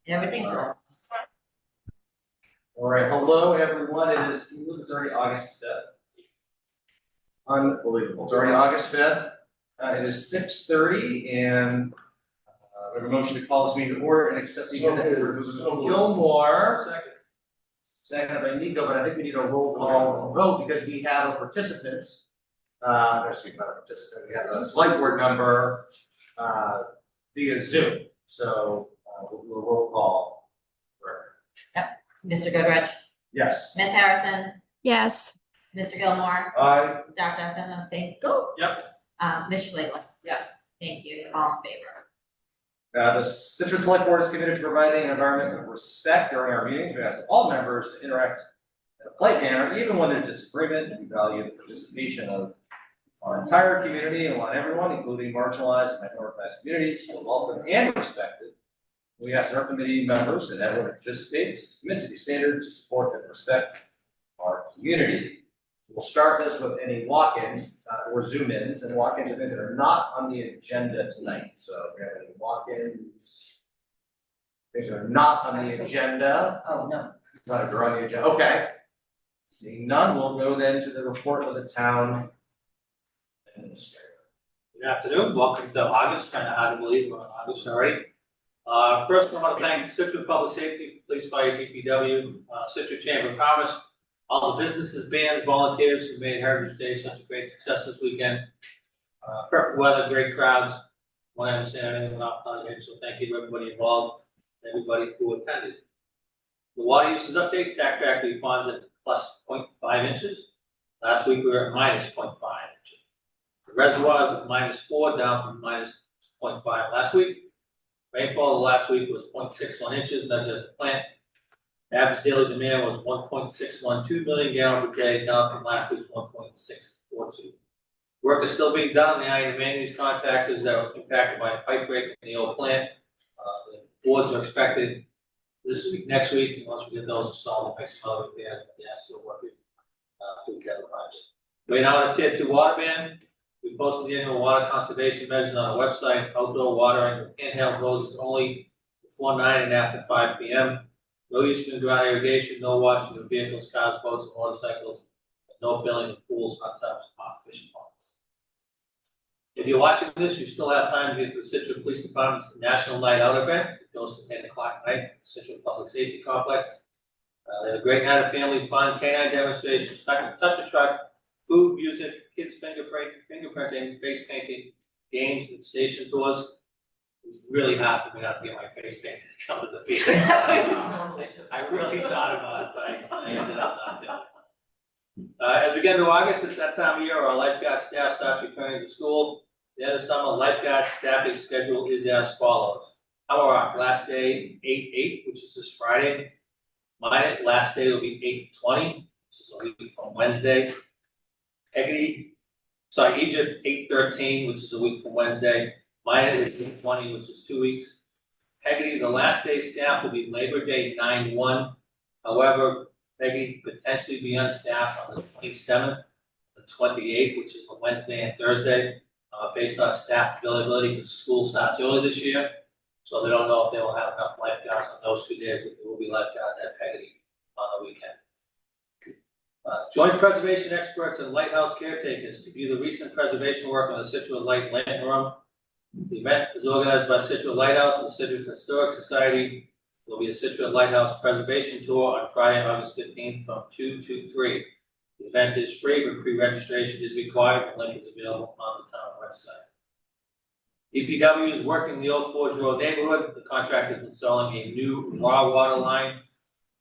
Everything's wrong. All right, hello everyone. It's already August 5th. Unbelievable. It's already August 5th. It is 6:30 and we have a motion to call this meeting to order and accept the agenda. Gilmore. Second by Nico, but I think we need a roll call vote because we have a participant. Excuse me, not a participant. We have a select board member via Zoom. So we'll do a roll call. Yep. Mr. Goodrich. Yes. Ms. Harrison. Yes. Mr. Gilmore. Aye. Dr. Fennessy. Go. Yep. Ms. Schlegel. Yes. Thank you. All in favor. The Scituate Select Board is committed to providing an environment of respect during our meetings. We ask all members to interact in a polite manner, even when there's disagreement, and we value the participation of our entire community and want everyone, including marginalized and minoritized communities, to feel welcome and respected. We ask our committee members and everyone who participates to commit to these standards to support and respect our community. We'll start this with any walk-ins or zoom-ins, and walk-ins are things that are not on the agenda tonight. So if we have any walk-ins, things that are not on the agenda. Oh, no. Not if they're on the agenda. Okay. Seeing none, we'll go then to the report of the town administrator. Good afternoon, welcome to August, kind of hard to believe we're on August already. First, I want to thank Scituate Public Safety, Police, Fire, DPW, Scituate Chamber of Commerce, all the businesses, bands, volunteers who made Heritage Day such a great success this weekend. Perfect weather, great crowds. Want to understand everything without pleasure, so thank you to everybody involved, and everybody who attended. The water usage update, Tack Factory ponds at plus 0.5 inches. Last week we were at minus 0.5 inches. The reservoirs at -4, down from minus 0.5 last week. Rainfall last week was 0.61 inches, measured at the plant. Average daily demand was 1.612 million gallons per day, down from last week's 1.642. Work is still being done on the iron and manganese contactors that were impacted by a pipe break in the old plant. The boards are expected this week, next week, and once we get those installed, we'll make some other repairs, but they're still working to get the pipes. We're now on a tier 2 water ban. We posted the annual water conservation measures on our website. Outdoor watering with handheld hoses only before 9 and after 5 p.m. No use of ground irrigation, no washing of vehicles, cars, boats, and motorcycles, and no filling of pools, hot tubs, off fishing ponds. If you're watching this, you still have time to get to the Scituate Police Department's National Night Out event. It goes to 10 o'clock at night at the Scituate Public Safety Complex. They have a great night of family fun, canine demonstrations, touch a truck, food, music, kids fingerprinting, face painting, games, and station tours. It was really hard for me not to get my face painted to come to the field. I really thought about it, but I ended up not doing it. As we get into August, it's that time of year our lifeguard staff starts returning to school. The end of summer lifeguard staffing schedule is as follows. Our last day, 8/8, which is this Friday. My last day will be 8/20, which is a week from Wednesday. Egypt, 8/13, which is a week from Wednesday. Mine is 8/20, which is 2 weeks. Peggy, the last day staff will be Labor Day 9/1. However, Peggy could potentially be unstaffed on the 27th, the 28th, which is a Wednesday and Thursday, based on staff availability because school starts early this year. So they don't know if they will have enough lifeguards on those 2 days, but there will be lifeguards at Peggy on the weekend. Joint preservation experts and lighthouse caretakers to view the recent preservation work on the Scituate Light Lantern Room. The event is organized by Scituate Lighthouse and the Scituate Historic Society. There will be a Scituate Lighthouse preservation tour on Friday, August 15th from 2 to 3. The event is free, but pre-registration is required. The link is available on the town website. DPW is working in the Old Forge Road neighborhood. The contractor is installing a new raw water line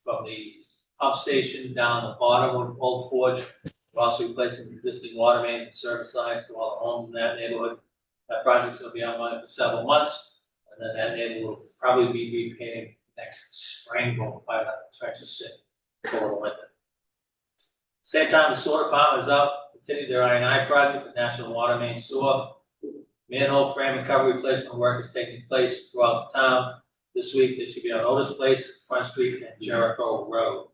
from the pump station down the bottom of Old Forge. We're also replacing the existing water main and service lines to all the homes in that neighborhood. That project's going to be online for several months, and then that neighborhood will probably be repainted next spring when we'll probably have the trenches sit over the winter. Same time, the sewer department is out, continued their I&I project, the National Water Main Sewer. Manhole frame and cover replacement work is taking place throughout the town. This week, there should be on Otis Place, Front Street, and Jericho Road.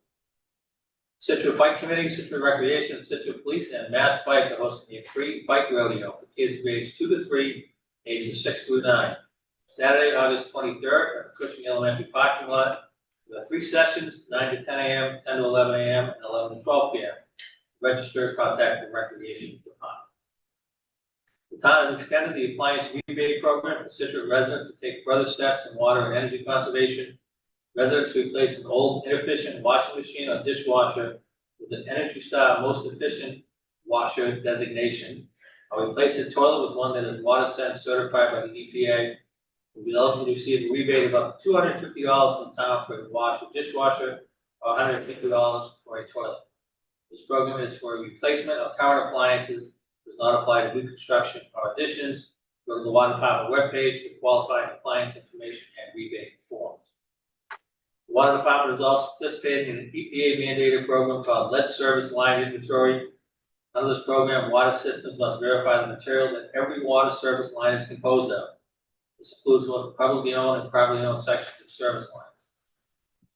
Scituate Bike Committee, Scituate Recreation, Scituate Police, and Mass Bike are hosting a free bike rodeo for kids grades 2 to 3, ages 6 through 9. Saturday, August 23rd, at Cushing Elementary parking lot. There are 3 sessions, 9 to 10 a.m., 10 to 11 a.m., and 11 to 12 p.m. Register, contact the Recreation Department. The town has extended the appliance rebate program for Scituate residents to take further steps in water and energy conservation. Residents who replace an old inefficient washing machine or dishwasher with an Energy Star Most Efficient Washer designation, or replace a toilet with one that is WaterSense certified by the EPA, will be eligible to receive a rebate of up to $250 from the town for a washer, dishwasher, or $150 for a toilet. This program is for replacement of current appliances, does not apply to new construction or additions. Go to the Water Department webpage for qualified appliance information and rebate forms. The Water Department is also participating in an EPA mandated program called Lead Service Line Inventory. Under this program, water systems must verify the material that every water service line is composed of. This includes both publicly owned and privately owned sections of service lines.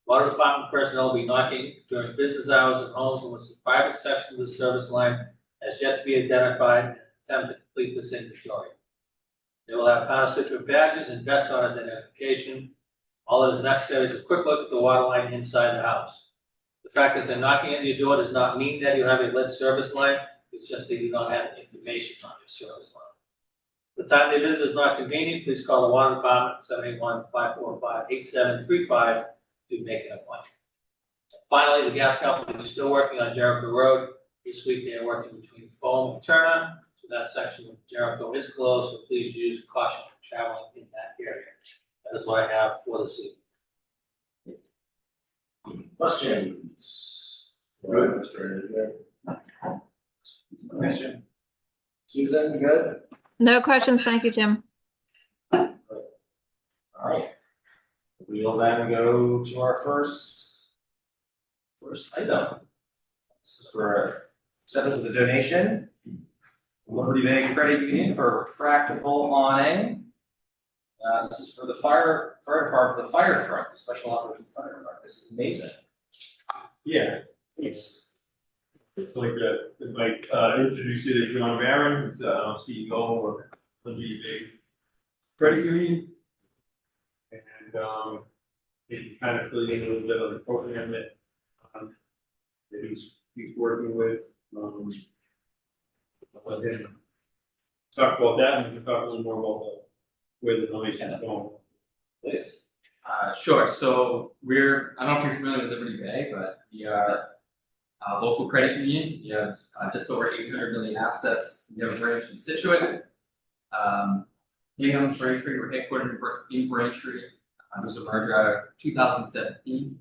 Water Department personnel will be knocking during business hours at homes in which the private section of the service line has yet to be identified and attempt to complete this inventory. They will have Town of Scituate badges and vests on as identification. All that is necessary is a quick look at the water line inside the house. The fact that they're knocking at your door does not mean that you have a lead service line. It's just they do not have information on your service line. The time they visit is not convenient. Please call the Water Department 781-545-8735 to make an appointment. Finally, the gas company is still working on Jericho Road. This week they are working between Foam and Turner. So that section of Jericho is closed, so please use caution when traveling in that area. That is what I have for this evening. Questions? Good, Mr. Engineer. Question? Susan, you good? No questions, thank you, Jim. All right. We'll then go to our first item. This is for acceptance of the donation. Liberty Bank Credit Union for practical awning. This is for the fire department, the fire truck, the special operations fire truck. This is amazing. Yeah, it's like if I introduce you to John Barron, who's CEO of Liberty Bank Credit Union. And he kind of filled in a little bit of the program that he's working with. I'll let him talk about that, and we can talk a little more about where the donation is going. Please. Sure. So I don't know if you're familiar with Liberty Bay, but we are a local credit union. We have just over 800 million assets. We have a branch in Scituate. Hingham, Braintree, we're headquartered in Braintree. There was a merger out of 2017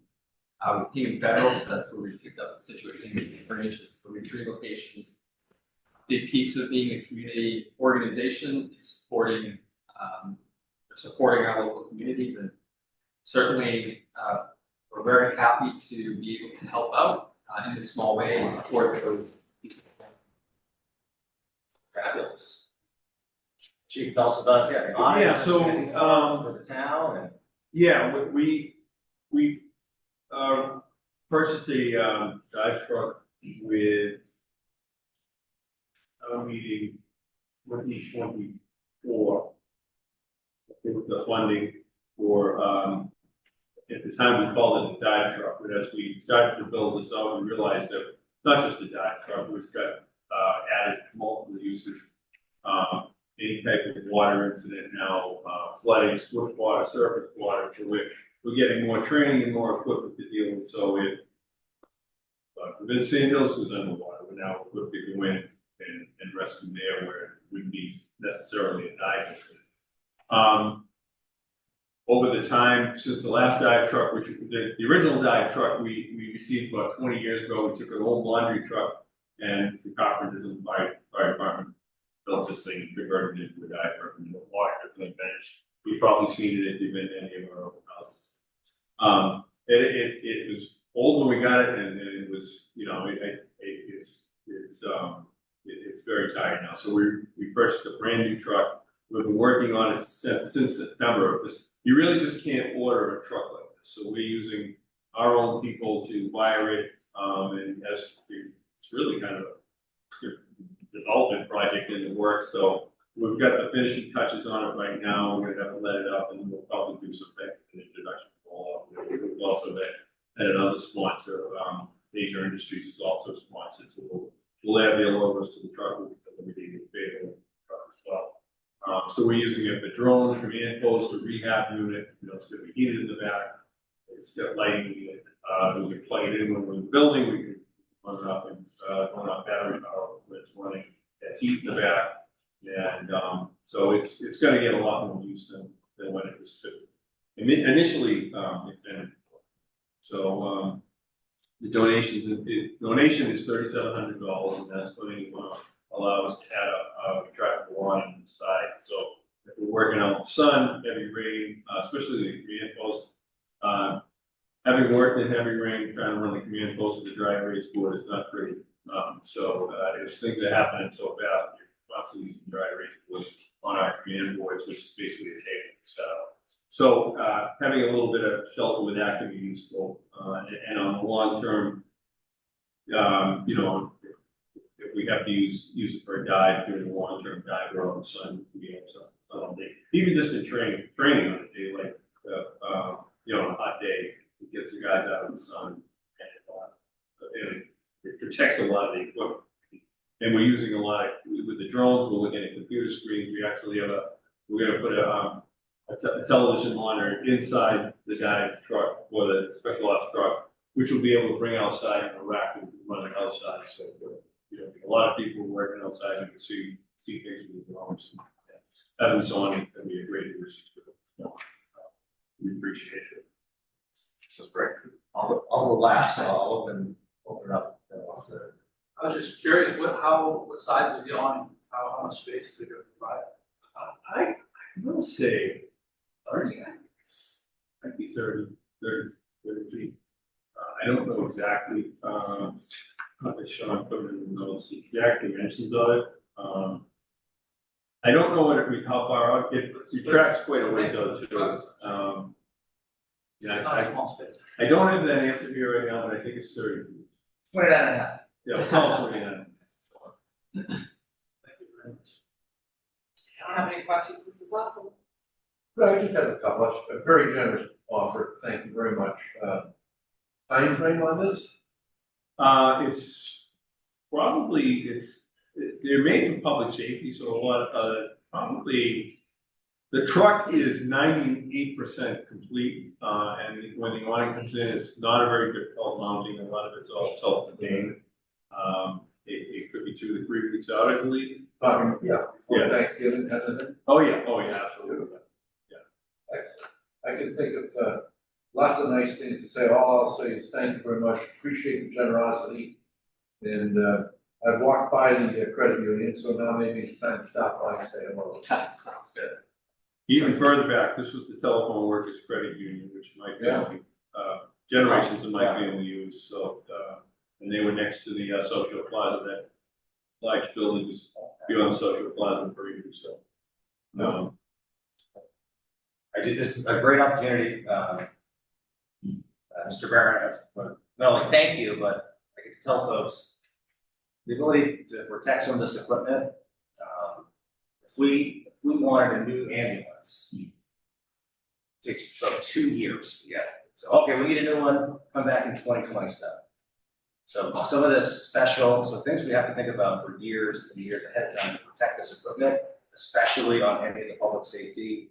with Hingham Federal, so that's where we picked up the Scituate Hingham branches. But we have 3 locations. Big piece of being a community organization is supporting our local communities, and certainly we're very happy to be able to help out in this small way and support those people. Fabulous. Chief, tell us about the awning. Yeah, so for the town and yeah, we purchased a dive truck with meeting 2024. With the funding for at the time we called it the dive truck, but as we started to build this out, we realized that it's not just a dive truck, it's got added multiple uses. Any type of water incident now, flooding, swift water, surface water, so we're getting more training and more equipment to deal with. So if Vince Sandhills was underwater, we're now equipped to go in and rescue there where it wouldn't be necessarily a dive incident. Over the time since the last dive truck, which the original dive truck we received about 20 years ago, we took an old laundry truck and the carpenters and the fire department built this thing and converted it into a dive truck and the water bench. You've probably seen it if you've been to any of our old houses. It was old when we got it, and it was, you know, it's very tired now. So we purchased a brand new truck. We've been working on it since September. You really just can't order a truck like this. So we're using our own people to wire it, and it's really kind of a development project in the works. So we've got the finishing touches on it right now, we're gonna have to let it up, and then we'll probably do some introduction. We've also had another sponsor, Asia Industries is also sponsored, so we'll add their logos to the truck, we'll put them in the favor truck as well. So we're using it for drone, command post, a rehab unit, it's gonna be heated in the back. It's got lighting, we can plug it in when we're in the building, we can run it up and, run off battery power when it's running, it's heat in the back. And, so it's gonna get a lot more use than when it was fit. Initially, the donation is $3,700, and that's going to allow us to add a retractable awning on the side. So if we're working out in the sun, heavy rain, especially the command post, having worked in heavy rain, trying to run the command post with the dry erase board is not pretty. There's things that happen so fast, you're constantly using dry erase boards on our command boards, which is basically a table setup. So having a little bit of shelter with that can be useful, and on the long term, if we have to use it for a dive during the long term dive or on the sun, even just in training on a day like on a hot day, it gets the guys out of the sun, and it protects a lot of the equipment. And we're using a lot with the drones. We're looking at computer screens. We actually have we're going to put a television monitor inside the dive truck or the special ops truck, which will be able to bring outside and a rack and run it outside. So, a lot of people working outside, you can see things with the drones. Having this on it can be a great addition to it. We appreciate it. This is great. I'll relax, so I'll open it up. I was just curious, what size is the awning? How much space is it going to provide? I will say 30, might be 30 feet. I don't know exactly, Sean put in the notes, the exact dimensions of it. I don't know how far out, it retracts quite a ways out too. It's not a small space. I don't have that answer here right now, but I think it's 30 feet. 29.5. Yeah, we'll call it 29. Thank you very much. I don't have any questions, this is awesome. I just have a couple, a very generous offer, thank you very much. Time frame on this? It's probably, they're made for public safety, so a lot of, probably, the truck is 98% complete, and when the awning comes in, it's not a very difficult mounting, a lot of it's all self-contained. It could be 2 to 3 weeks out, I believe. Before Thanksgiving, hasn't it? Oh, yeah, absolutely. Excellent. I can think of lots of nice things to say. All I'll say is thank you very much. Appreciate the generosity. And I've walked by the credit union, so now maybe it's time to stop by and say hello. Sounds good. Even further back, this was the Telephone Workers Credit Union, which my family, generations of my family used. So, and they were next to the social plaza. That large building was beyond the social plaza for you. So, This is a great opportunity, Mr. Barron, not only thank you, but I can tell folks the ability to protect some of this equipment. If we wanted a new ambulance, it takes about 2 years to get it. So, okay, we need a new one, come back in 2027. So some of this special, so things we have to think about for years and years ahead of time to protect this equipment, especially on any of the public safety.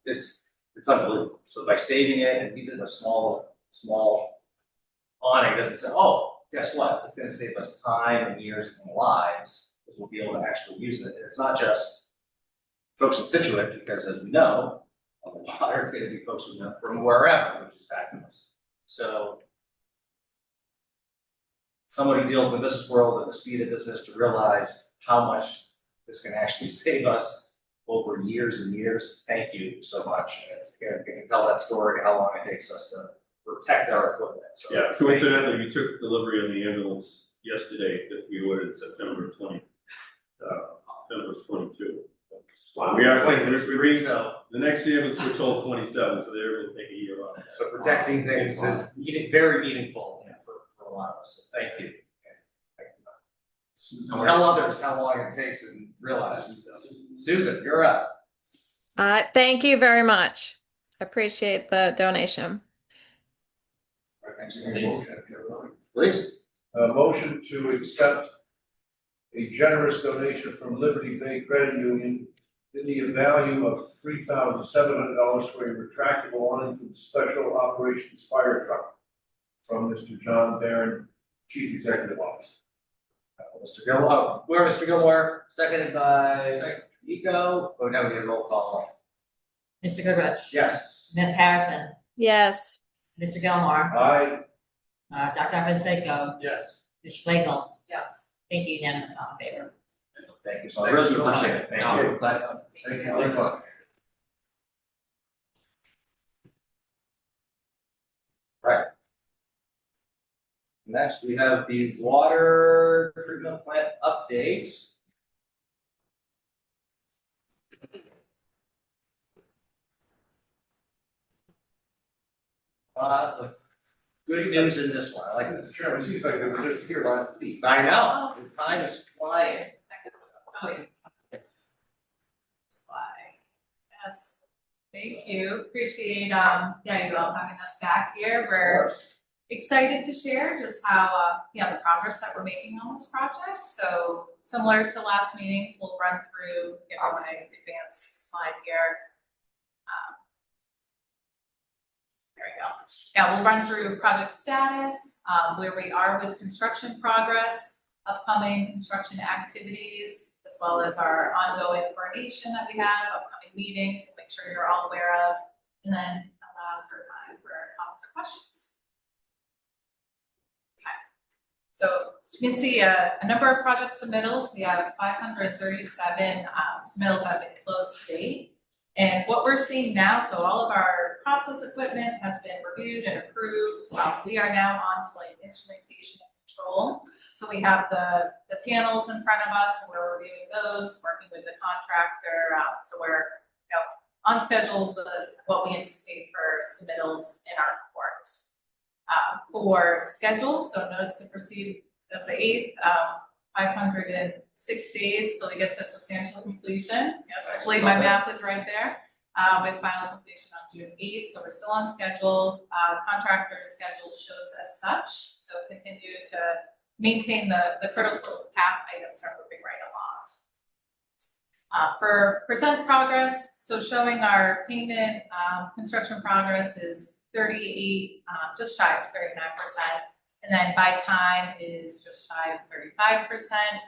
It's unbelievable. So by saving it and even a small awning doesn't say, oh, guess what? It's going to save us time and years and lives because we'll be able to actually use it. And it's not just folks in Scituate, because as we know, on the water, it's going to be folks from wherever, which is fabulous. So someone who deals in the business world and the speed of business to realize how much this can actually save us over years and years. Thank you so much. You can tell that story, how long it takes us to protect our equipment. So, yeah, coincidentally, we took delivery on the ambulance yesterday that we ordered September 22. Wow. We are so the next ambulance we're told 27, so they're going to take a year off. So protecting things is very meaningful for a lot of us. So thank you. Tell others how long it takes and realize. Susan, you're up. Thank you very much. Appreciate the donation. Please. A motion to accept a generous donation from Liberty Bay Credit Union in the value of $3,700 for a retractable awning for the Special Operations Fire Truck from Mr. John Barron, Chief Executive Officer. Mr. Gilmore, where Mr. Gilmore, seconded by Nico. Oh, now we need a roll call. Mr. Goodrich. Yes. Ms. Harrison. Yes. Mr. Gilmore. Aye. Dr. Fonseca. Yes. Ms. Schlegel. Yes. Thank you, unanimous, all in favor. Thank you so much. Really appreciate it. Thank No, you. but, Thank you very much. Next, we have the water treatment plant updates. Good news in this one, I like this. Chairman, it seems like they were just here last week. I know, the time is flying. Oh, yeah. Slide. Yes, thank you. Appreciate, yeah, you all having us back here. We're excited to share just how, the progress that we're making on this project. So similar to last meetings, we'll run through, my advanced slide here. There we go. Yeah, we'll run through project status, where we are with construction progress, upcoming construction activities, as well as our ongoing coordination that we have, upcoming meetings, we'll make sure you're all aware of, and then allow for time for comments or questions. Okay. So as you can see, a number of project submittals. We have 537 submittals that have been closed to date. And what we're seeing now, so all of our process equipment has been reviewed and approved. We are now on to instrumentation and control. So we have the panels in front of us, and we're reviewing those, working with the contractor. So we're on schedule with what we anticipate for submittals in our report. For schedule, so notice to proceed as the 8th, 506 days till we get to substantial completion. Yes, I believe my math is right there. With final completion on June 8th, so we're still on schedule. Contractor's schedule shows as such, so continue to maintain the critical path items are moving right along. For percent progress, so showing our payment construction progress is 38, just shy of 39%. And then by time is just shy of 35%.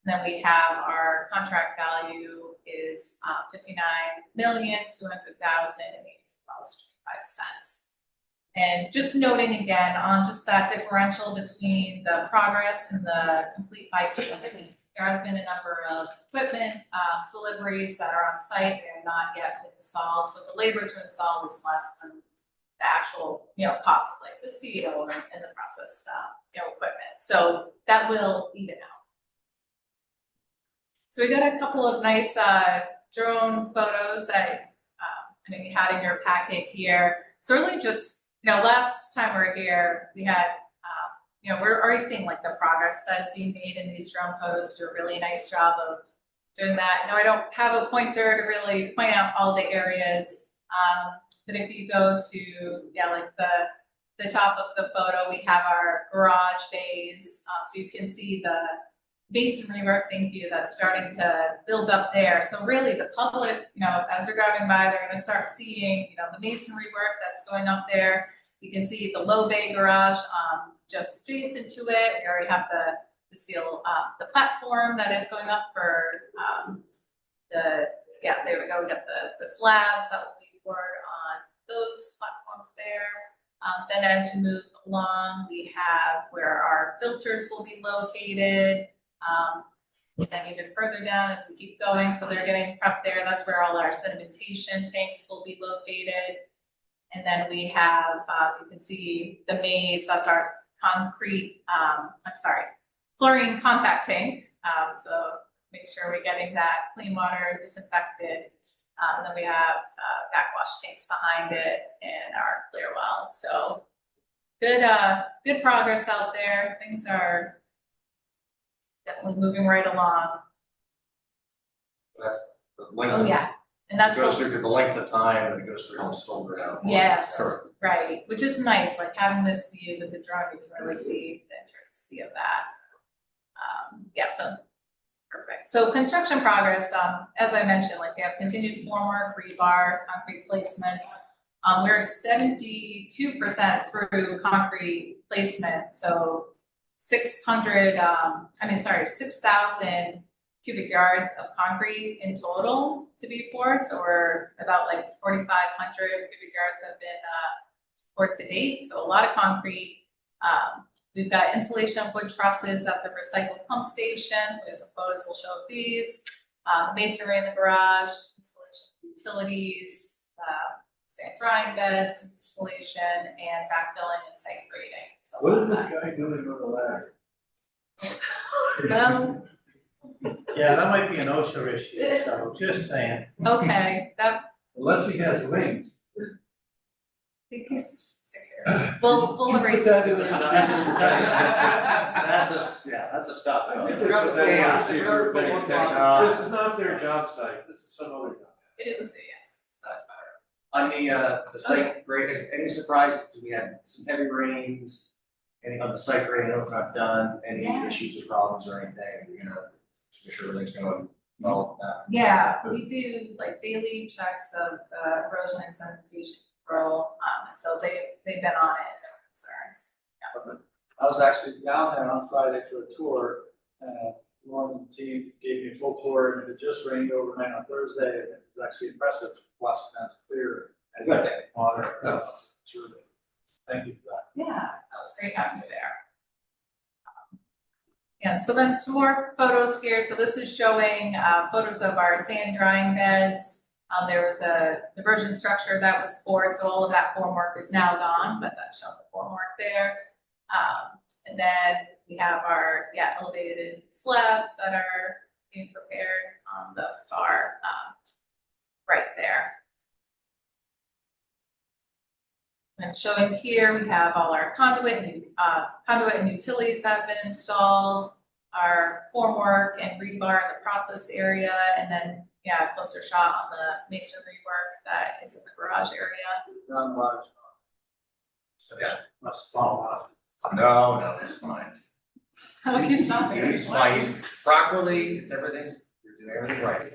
And then we have our contract value is $59,200,000 and $82.25. And just noting again on just that differential between the progress and the complete by time, there have been a number of equipment deliveries that are on site and not yet installed. So the labor to install is less than the actual, cost of the steel and the process, equipment. So that will even out. So we got a couple of nice drone photos that you had in your packet here. Certainly just, last time we were here, we had, we're already seeing the progress that is being made in these drone photos. Do a really nice job of doing that. Now I don't have a pointer to really point out all the areas, but if you go to, the top of the photo, we have our garage bays. So you can see the masonry work, thank you, that's starting to build up there. So really the public, as they're driving by, they're gonna start seeing, the masonry work that's going up there. You can see the low bay garage just adjacent to it. We already have the steel, the platform that is going up for there we go, we got the slabs that will be poured on those platforms there. Then as you move along, we have where our filters will be located. And then even further down as we keep going, so they're getting prepped there. That's where all our sedimentation tanks will be located. And then we have, you can see the maze, that's our concrete, chlorine contact tank. So make sure we're getting that clean water disinfected. And then we have backwash tanks behind it and our clear well. So good progress out there. Things are definitely moving right along. That's The length Oh, of- yeah, and It that's. goes through the length of time, and it goes through almost over out. Yes, right, which is nice, like having this view with the drone, you can really see the intricacy of that. Yeah, so, perfect. So construction progress, as I mentioned, like we have continued formwork, rebar, concrete placements. We're 72% through concrete placement, so 6,000 cubic yards of concrete in total to be poured, so we're about like 4,500 cubic yards have been poured to date, so a lot of concrete. We've got installation of wood trusses at the recycled pump stations, we have some photos we'll show of these. Masonry in the garage, installation of utilities, sand drying beds, installation, and backfilling and site grading. So What is this guy doing on the ladder? Well, Yeah, that might be an OSHA issue, so just saying. okay, that, Unless he has wings. I think he's secure. We'll erase Put that it. in the- That's a stop. I though. think they got that Yeah. on secret bank account. This is not their job site, this is some other job. It is, yes, it's not better. On the site grade, any surprise, we had some heavy rains, any on the site grade, I know it's not done, any Yeah. issues or problems or anything, we're gonna make sure everything's going well with that. Yeah, we do like daily checks of erosion and sedimentation control, and so they've been on it, no concerns. I was actually down there on Friday for a tour, and Lauren and the team gave me a full tour, and it just rained overnight on Thursday, and it was actually impressive, watching that clear and water. It's really, thank you for that. Yeah, that was great having you there. Yeah, so then some more photos here. So this is showing photos of our sand drying beds. There was a diversion structure that was poured, so all of that formwork is now gone, but that showed the formwork there. And then we have our, elevated slabs that are being prepared on the far right there. And showing here, we have all our conduit and utilities that have been installed, our formwork and rebar in the process area, and then, closer shot on the masonry work that is in the garage area. Groundwater's gone. So, must fall off. No, it's fine. Oh, he's not there. He's fine, he's properly, you're doing everything right.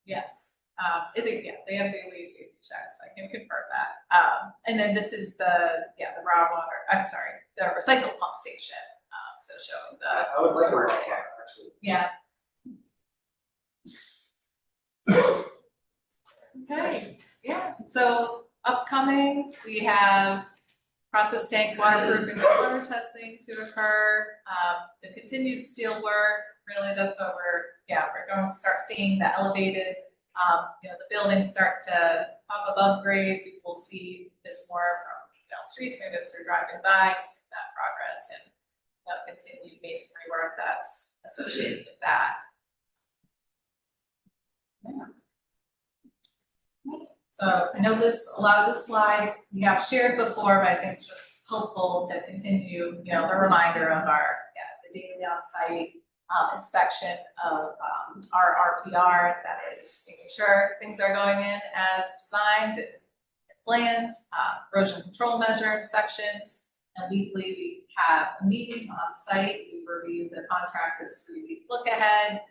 Yes, I think, they have daily safety checks, I can confirm that. And then this is the raw water, the recycled pump station, so showing the. I would like a work raw there. water, actually. Yeah. Okay, yeah, so upcoming, we have process tank waterproofing and water testing to occur, the continued steel work, really that's what we're going to start seeing the elevated, the buildings start to pop above grade, people will see this more from, streets, maybe as they're driving by, see that progress and continued masonry work that's associated with that. So I know a lot of this slide we have shared before, but I think it's just helpful to continue, the reminder of our, the daily on-site inspection of our RPR, that is making sure things are going in as designed and planned, erosion control measure inspections, and weekly we have a meeting on site, we review the contractor's 3-week look ahead.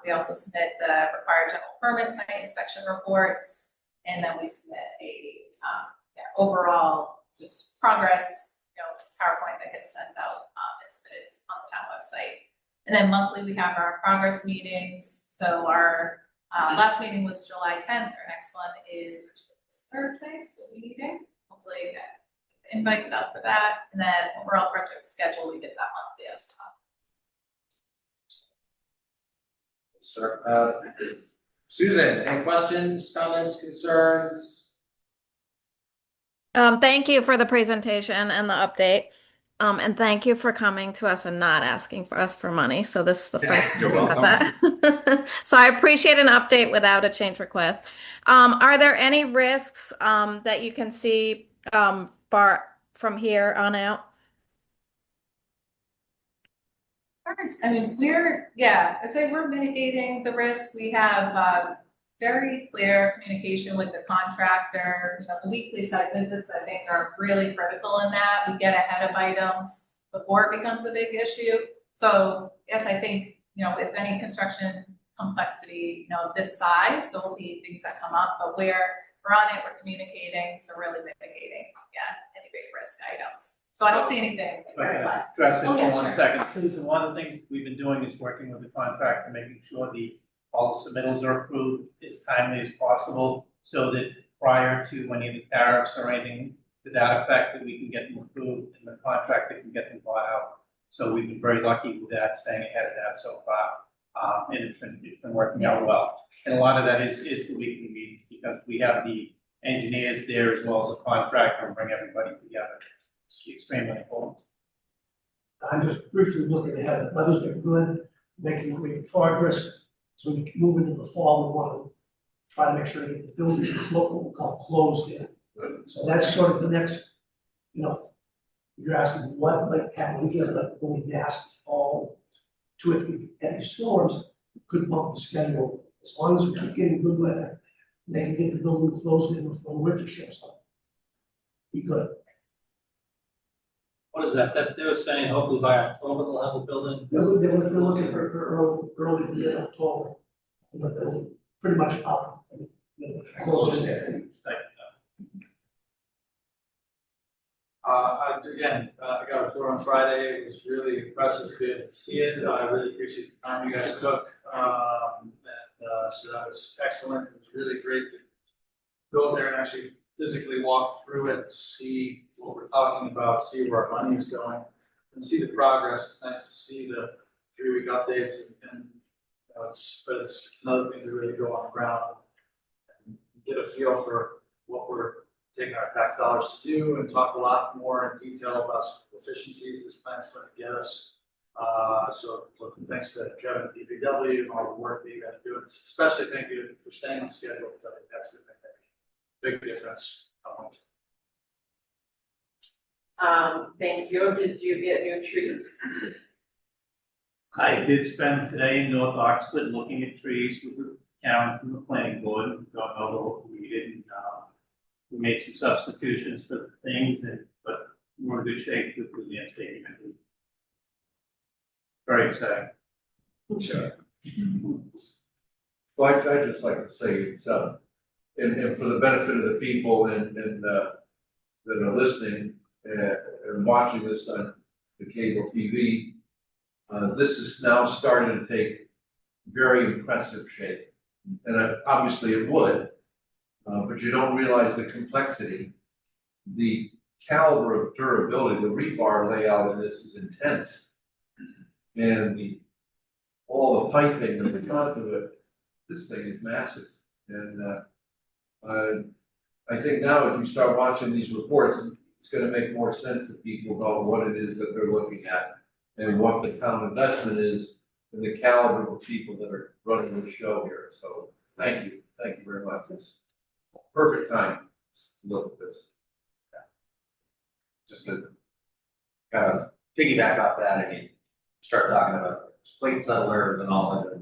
We also submit the required general permit site inspection reports, and then we submit a overall just progress, PowerPoint that gets sent out and submitted on the town website. And then monthly we have our progress meetings. So our last meeting was July 10th. Our next one is Thursday, school meeting. Hopefully get invites out for that. And then overall project schedule, we did that monthly as well. Start, Susan, any questions, comments, concerns? Thank you for the presentation and the update. And thank you for coming to us and not asking for us for money. So this is the first time You're we got welcome. that. So I appreciate an update without a change request. Are there any risks that you can see from here on out? First, I mean, I'd say we're mitigating the risk. We have very clear communication with the contractor. You know, the weekly site visits, I think, are really critical in that. We get ahead of items before it becomes a big issue. So yes, I think, you know, with any construction complexity, you know, this size, there will be things that come up, but we're on it, we're communicating, so really mitigating, any big risk items. So I don't see anything. If I can address it Oh, for yeah, one sure. second. Susan, one of the things we've been doing is working with the contractor, making sure all the submittals are approved as timely as possible, so that prior to any of the tariffs or anything to that effect, that we can get them approved and the contractor can get them bought out. So we've been very lucky with that, staying ahead of that so far. And it's been working out well. And a lot of that is the weekly meeting, because we have the engineers there as well as the contractor and bring everybody together. It's extremely important. I'm just briefly looking ahead, the weather's been good, making great progress, so we can move into the fall, we want to try to make sure to get the building what we call closed in. So that's sort of the next, you know, you're asking what might happen, we get a really nasty fall, 2 or 3 heavy storms, could bump the schedule, as long as we keep getting good weather, they can get the building closed in before winter shows up. Be good. What is that? That they were saying hopefully by October they'll have the building. They're looking for early mid-October, but they're pretty much up. Close in. Again, I got a tour on Friday. It was really impressive to see it. I really appreciate the time you guys took. So that was excellent. It was really great to go there and actually physically walk through it, see what we're talking about, see where our money is going, and see the progress. It's nice to see the 3-week updates and you know, it's another thing to really go on the ground and get a feel for what we're taking our tax dollars to do, and talk a lot more in detail about some efficiencies this plan's going to get us. So thanks to Kevin at DPW and all the work that you guys are doing, especially thank you for staying on schedule, because I think that's going to make a big difference. Thank you. Did you get new trees? I did spend today in North Oxford looking at trees with the Karen from the planning board, going over what we did. We made some substitutions for things, but we're in good shape with the landscaping. Very exciting. Sure. Well, I'd just like to say it's, and for the benefit of the people and that are listening and watching this on the cable TV, this is now starting to take very impressive shape. And obviously it would, but you don't realize the complexity, the caliber of durability, the rebar layout in this is intense. And all the piping and the conduit, this thing is massive. And I think now if you start watching these reports, it's gonna make more sense to people about what it is that they're looking at and what the town investment is and the caliber of people that are running the show here. So thank you very much. It's perfect time to look at this. Just to kind of piggyback off that, I mean, start talking about plate settlers and all of it.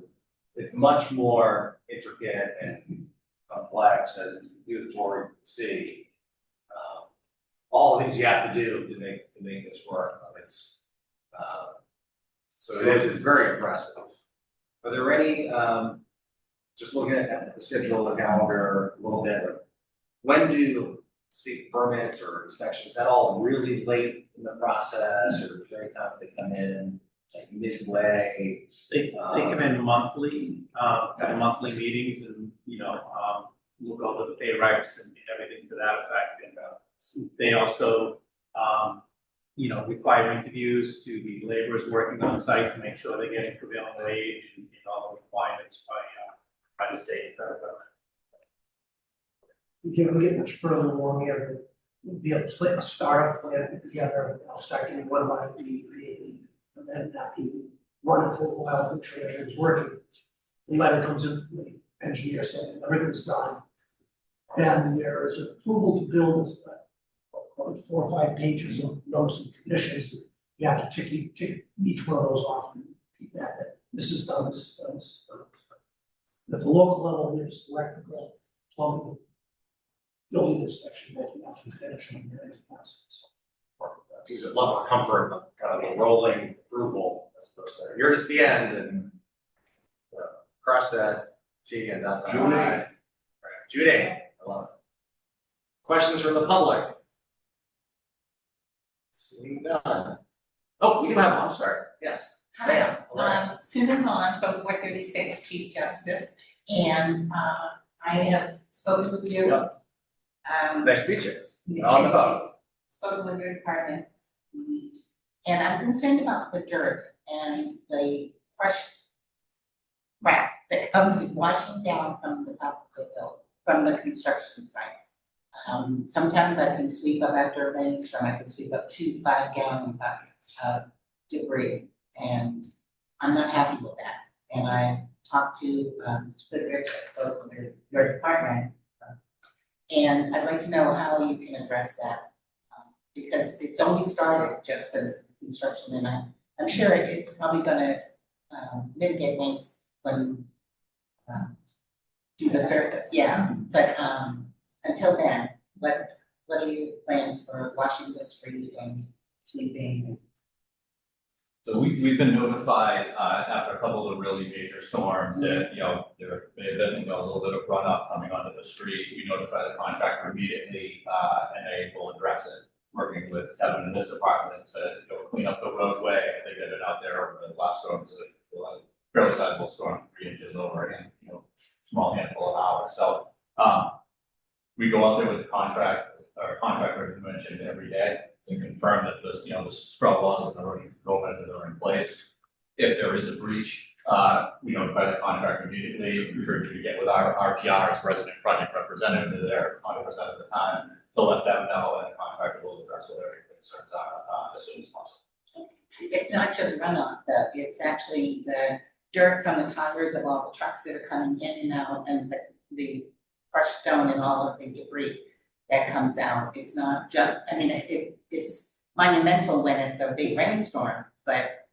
It's much more intricate and complex, and you and Tori see all the things you have to do to make this work. It's so it's very impressive. Are there any just looking at the schedule, the calendar a little bit, when do state permits or inspections, is that all really late in the process, or very time they come in, like midway? They come in monthly, kind of monthly meetings, and look over the pay recs and everything to that effect. And they also require interviews to the laborers working on site to make sure they're getting prevailing wage and all the requirements by the state. We can get much further along here, there'll be a startup plan put together, I'll start getting one by the DEP, and then after you run it for a while, the trailer is working. The letter comes in from the engineer saying everything's done. And there is approval to build this, probably 4 or 5 pages of notes and conditions. You have to tick each one of those off and that this is done, this is done, this is done. At the local level, there's electrical, plumbing, building inspection, that you have to finish on the process. There's a level of comfort, of kind of a rolling approval as opposed to, here's the end and cross that T and dot that I. June 8th. Right, June 8th. I love it. Questions from the public? Seeing none. Oh, we do have one, I'm sorry. Yes. Ma'am. Susan Vaughn from 436 Chief Justice, and I have spoken with you. Yep. Nice to meet you. On the phone. Spoken with your department. And I'm concerned about the dirt and the crushed crap that comes washing down from the top of the hill, from the construction site. Sometimes I can sweep up after a rainstorm, I can sweep up 2 5-gallon buckets of debris, and I'm not happy with that. And I talked to Mr. Goodrich, I spoke with your department, and I'd like to know how you can address that. Because it's only started just since construction, and I'm sure it's probably gonna mitigate things when do the surface, yeah. But until then, what are your plans for washing the street and sweeping? So we've been notified, after a couple of really major storms that, there may have been, a little bit of runoff coming onto the street. We notify the contractor immediately, and they will address it, working with Kevin and his department to clean up the roadway. They did it out there over the last storm, so a fairly sizable storm, 3 inches over in, small handful of hours. So, we go out there with the contractor, as mentioned, every day to confirm that the scrub laws and the erosion control measures are in place. If there is a breach, we notify the contractor immediately. We encourage you to get with our RPRs, resident project representative, they're there 100% of the time to let them know, and the contractor will address whatever your concerns are as soon as possible. It's not just runoff though, it's actually the dirt from the tires of all the trucks that are coming in and out, and the crushed stone and all of the debris that comes out. It's not just, it's monumental when it's a big rainstorm, but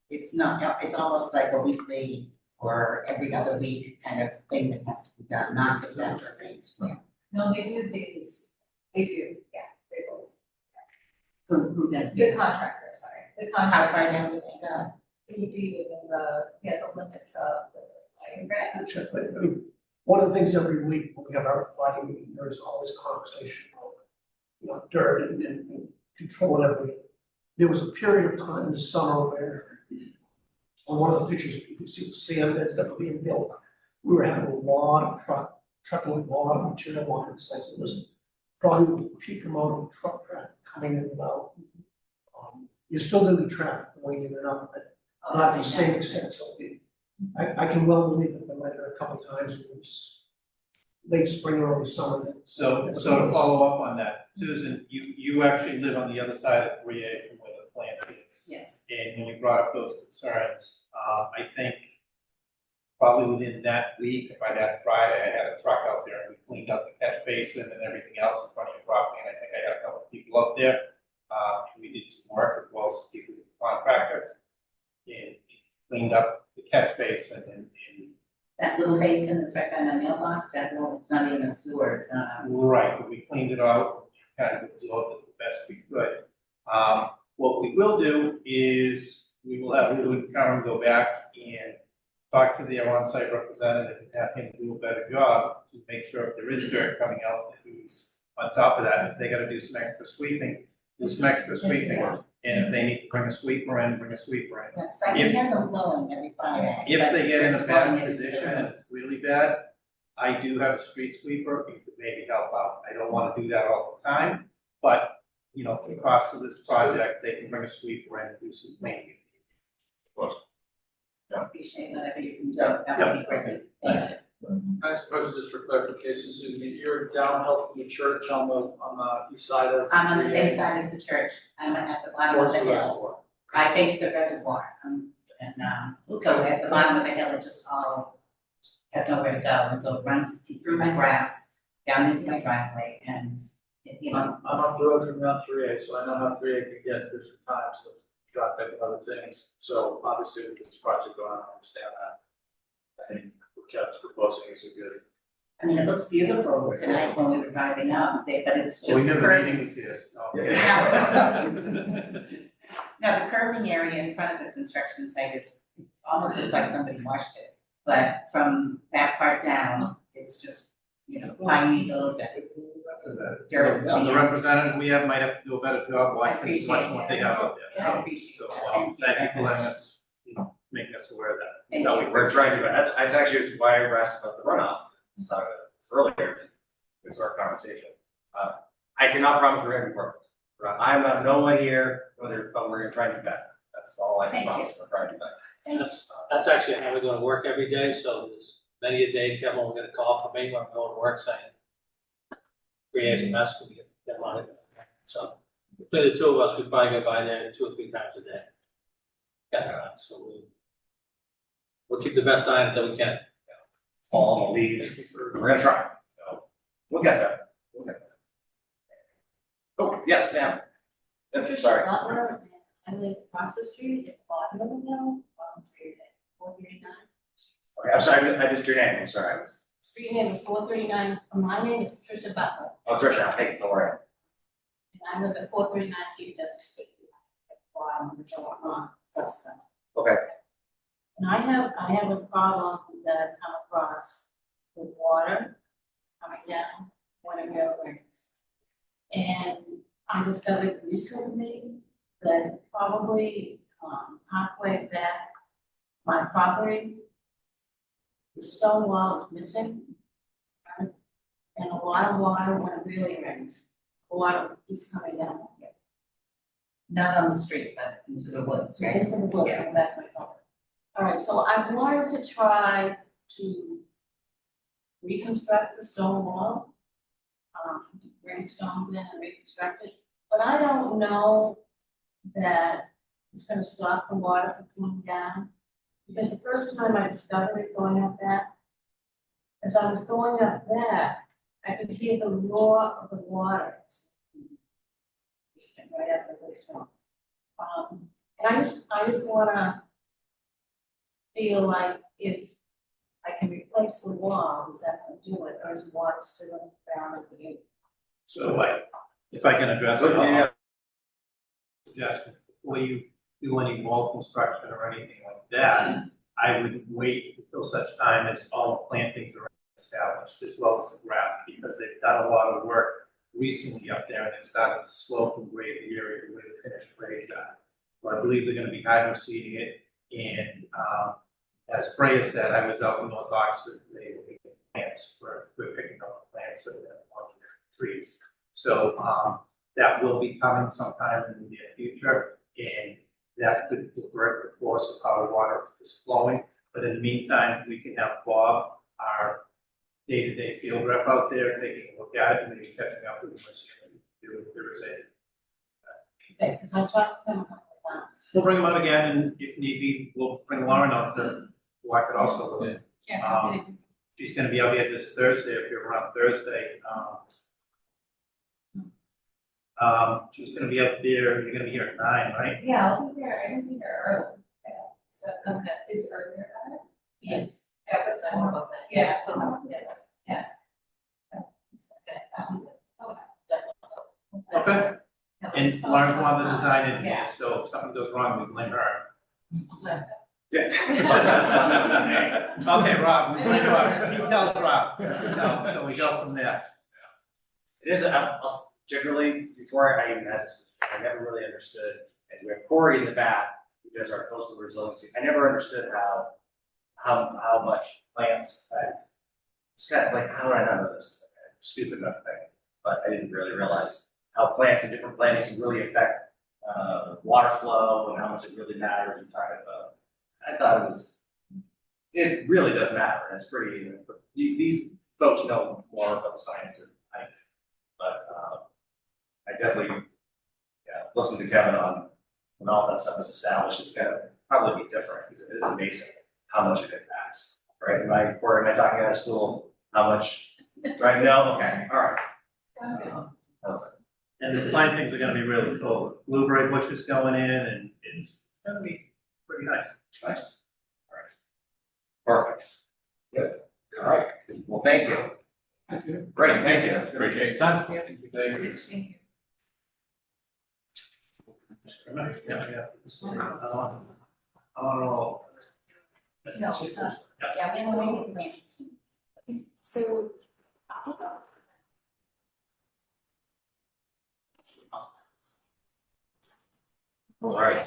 it's not, it's almost like a weekly or every other week kind of thing that has to be done, not just after a rainstorm. No, they do these, they do, yeah, they both. Who does The it? contractor, sorry, the How contractor, far down do they go? it would be within the limits of the, Sure, but, one of the things every week when we have our Friday meeting, there's always conversation about, dirt and control and everything. There was a period of time in the summer where, on one of the pictures, you can see the sand that's being built. We were having a lot of trucking a lot of material on the sites. It was probably a peak amount of truck traffic coming in and out. You're still gonna be traffic going in and out, but not to the same extent, so I can well believe that there might have been a couple times when it was late spring or early summer that. So to follow up on that, Susan, you actually live on the other side of 3A from where the plant is. Yes. And when you brought up those concerns, I think probably within that week, if I had Friday, I had a truck out there and we cleaned up the catch basin and everything else in front of your property, and I think I had a couple of people out there. We did some work as well as some people with the contractor, and cleaned up the catch basin and That little basin that's right by my mailbox, that little, it's not even a sewer, it's not a. right, but we cleaned it out, kind of absorbed it the best we could. What we will do is we will have Lou and Karen go back and talk to their on-site representative and have him do a better job to make sure if there is dirt coming out, that he's on top of that. If they gotta do some extra sweeping, do some extra sweeping. And if they need to bring a sweeper in, bring a sweeper in. Yes, I can hear them blowing every Friday. If they get in a It's bad blowing position every and it's really bad, I do have a street sweeper who could maybe help out. I don't wanna do that all the time, but, for the cost of this project, they can bring a sweeper in and do some cleaning. Appreciate whatever you can do, that would be great. Thank you. I suppose just for clarification, Susan, you're down helping the church on the east side of. I'm on the same side as the church, I'm at the bottom of Towards the the hill. reservoir. I face the reservoir, so at the bottom of the hill, it just all has nowhere to go, and so it runs through my grass, down into my driveway, and, I'm up the road from Mount 3A, so I know how 3A can get at different times, so traffic and other things. So obviously with this project going on, I understand that. I think what Kevin's proposing is a good. I mean, it looks beautiful tonight when we were driving up there, but it's just. We knew the curved. meeting was here, so. Now, the curving area in front of the construction site is almost looks like somebody washed it, but from that part down, it's just, pine needles and dirt and The sand. representative we have might have to do a better job, I like, appreciate much more that. they have out there. I appreciate So, that. thank you for letting us, making us aware of that. Thank No, you. we're trying to, that's actually why I asked about the runoff, earlier, because of our conversation. I cannot promise we're gonna be perfect. I'm not, no one here, but we're gonna try to do better. That's all I can Thank you. promise, we're trying to do better. Thank you. That's actually how we're gonna work every day, so there's many a day Kevin will get a call from me when I'm going to work saying, creates a mess, we get on it. So, between the two of us, we probably go by there 2 or 3 times a day. Yeah, so we'll keep the best eye on it that we can. All the leaves, we're gonna try. So, we'll get there. We'll get there. Oh, yes, ma'am. Sorry. Butler, I live across the street at Bottom Hill, street at 439. Okay, I'm sorry, I missed your name, I'm sorry, I was, Street name is 439, my name is Patricia Butler, oh, Tricia, thank you, don't worry. and I live at 439 Cape Desert Street. On this side. Okay. And I have a problem that I've come across with water coming down when it really rains. And I discovered recently that probably halfway back my property, the stone wall is missing. Right? And a lot of water when it really rains, a lot is coming down here. Not on the street, but into the woods, right? Into the woods in the back of my property. All right, so I wanted to try to reconstruct the stone wall. Bring stones in and reconstruct it, but I don't know that it's gonna stop the water from coming down. Because the first time I discovered it going up that, as I was going up that, I could hear the roar of the water. Just right after the storm. And I just wanna feel like if I can replace the wall, is that gonna do it, or is water still down at the end? So if I can address it, Yeah. I'll suggest before you do any wall construction or anything like that, I would wait until such time as all the plantings are established, as well as the ground, because they've done a lot of work recently up there, and they've started to slope and grade the area where the finished grades are. So I believe they're gonna be hydro seeding it, and, as Freya said, I was out in North Oxford, they were picking plants, we're picking up plants that are on trees. So, that will be coming sometime in the near future, and that could divert the course of how the water is flowing. But in the meantime, we can have Bob, our day-to-day field rep out there, taking a look at it and maybe catching up with him, if there is a. Okay, because I talked to them a couple of times. We'll bring him out again, and if need be, we'll bring Lauren out to walk it also with him. Yeah. She's gonna be out here this Thursday, if you're around Thursday. She's gonna be up there, you're gonna be here at 9, right? Yeah, I'll be there, I can be there early. Yeah, so, okay, is earlier better? Yes. Yeah, but I want to say. Yeah, so, yeah. Okay. Okay. And Lauren's one of the design engineers, Yeah. so if something goes wrong, we blame her. Yeah. Okay, Rob, we blame Rob, he tells Rob, so we go from there. It is, I'll generally, before I even had this, I never really understood, and we have Corey in the back, who does our coastal resiliency, I never understood how much plants, it's kind of like, how did I not know this? Stupid enough thing, but I didn't really realize how plants and different plantings can really affect, water flow and how much it really matters and kind of, I thought it really does matter, and it's pretty, these folks know more about the science than I do. But, I definitely, listen to Kevin on when all that stuff is established, it's gonna probably be different, because it is amazing how much it impacts, right? Am I talking out of school, how much, right? No, okay, all right. Okay. And the plantings are gonna be really cool, blueberry bushes going in, and it's gonna be pretty nice. Nice. All right. Perfect. Good. All right. Well, thank you. Great, thank you. Appreciate your time. Thank you. Thank you. I want to roll. No, it's not. Yeah, we don't need the plantings. So. All right.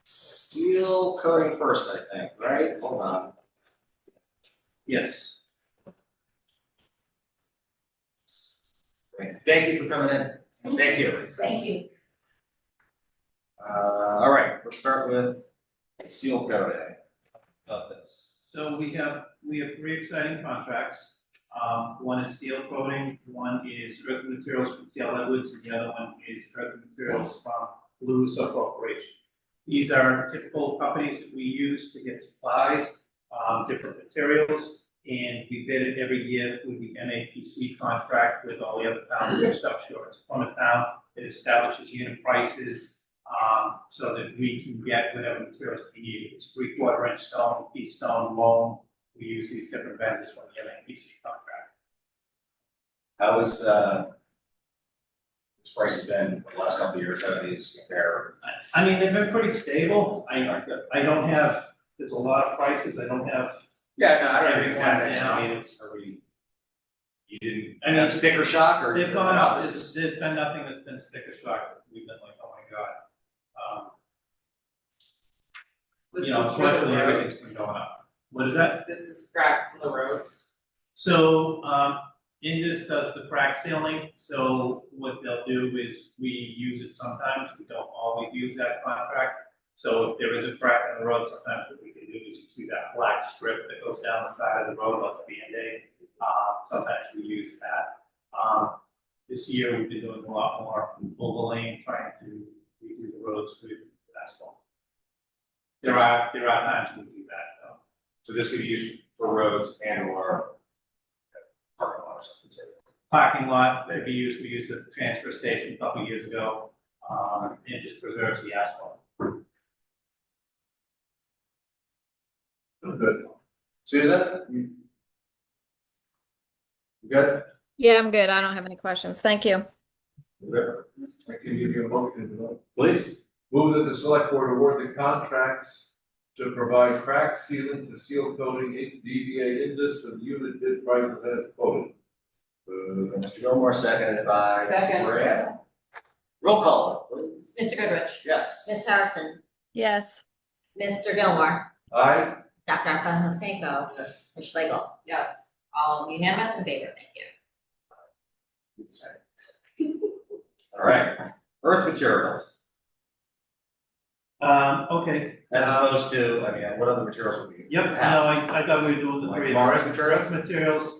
Steel coating first, I think, right? Hold on. Yes. Great. Thank you for coming in. Thank you. Thank you. All right, let's start with steel coating. About this. So we have three exciting contracts. One is steel coating, one is earth materials from TL Edwards, and the other one is earth materials from Blue Russo Corporation. These are typical companies that we use to get supplies, different materials, and we bid it every year with the NAPC contract with all the other towns that are stuff short. It's from a town that establishes unit prices, so that we can get whatever materials we need. It's 3/4 inch stone, piece stone, loam. We use these different vendors from the NAPC contract. How is this price has been for the last couple of years? How do these compare? I mean, they've been pretty stable. I don't have, there's a lot of prices. I don't have. Yeah, no, I don't have Everyone exact. now. I mean, it's, are we? You didn't. I mean, sticker shock or? They've gone up. This is- There's been nothing that's been sticker shock. We've been like, oh my God. You know, unfortunately, everything's been going up. What is that? This is cracks in the roads. So, Indus does the crack sealing, so what they'll do is we use it sometimes, we don't always use that contract. So if there is a crack in the road, sometimes what we can do is you see that black strip that goes down the side of the road like a Band-Aid. Sometimes we use that. This year, we've been doing a lot more overlaying, trying to redo the roads with asphalt. There are times we do that, though. So this could be used for roads and or parking lot or something too. Parking lot that we used the transfer station a couple of years ago, and it just preserves the asphalt. Good. Susan? You good? Yeah, I'm good. I don't have any questions. Thank you. Good. I can give you a motion. Please. Move that the select board award the contracts to provide crack sealing to seal coating DBA Indus for the unit bid prices as quoted. Mr. Gilmore, seconded by. Second. Maria. Roll call, please. Mr. Goodrich. Yes. Ms. Harrison. Yes. Mr. Gilmore. Aye. Dr. Alfonso. Yes. Ms. Schlegel. Yes. All unanimous in favor, thank you. All right, earth materials, Okay. as opposed to, I mean, what other materials would we? Yep, no, have? I thought we were doing the Like three. Morris materials? Morris materials,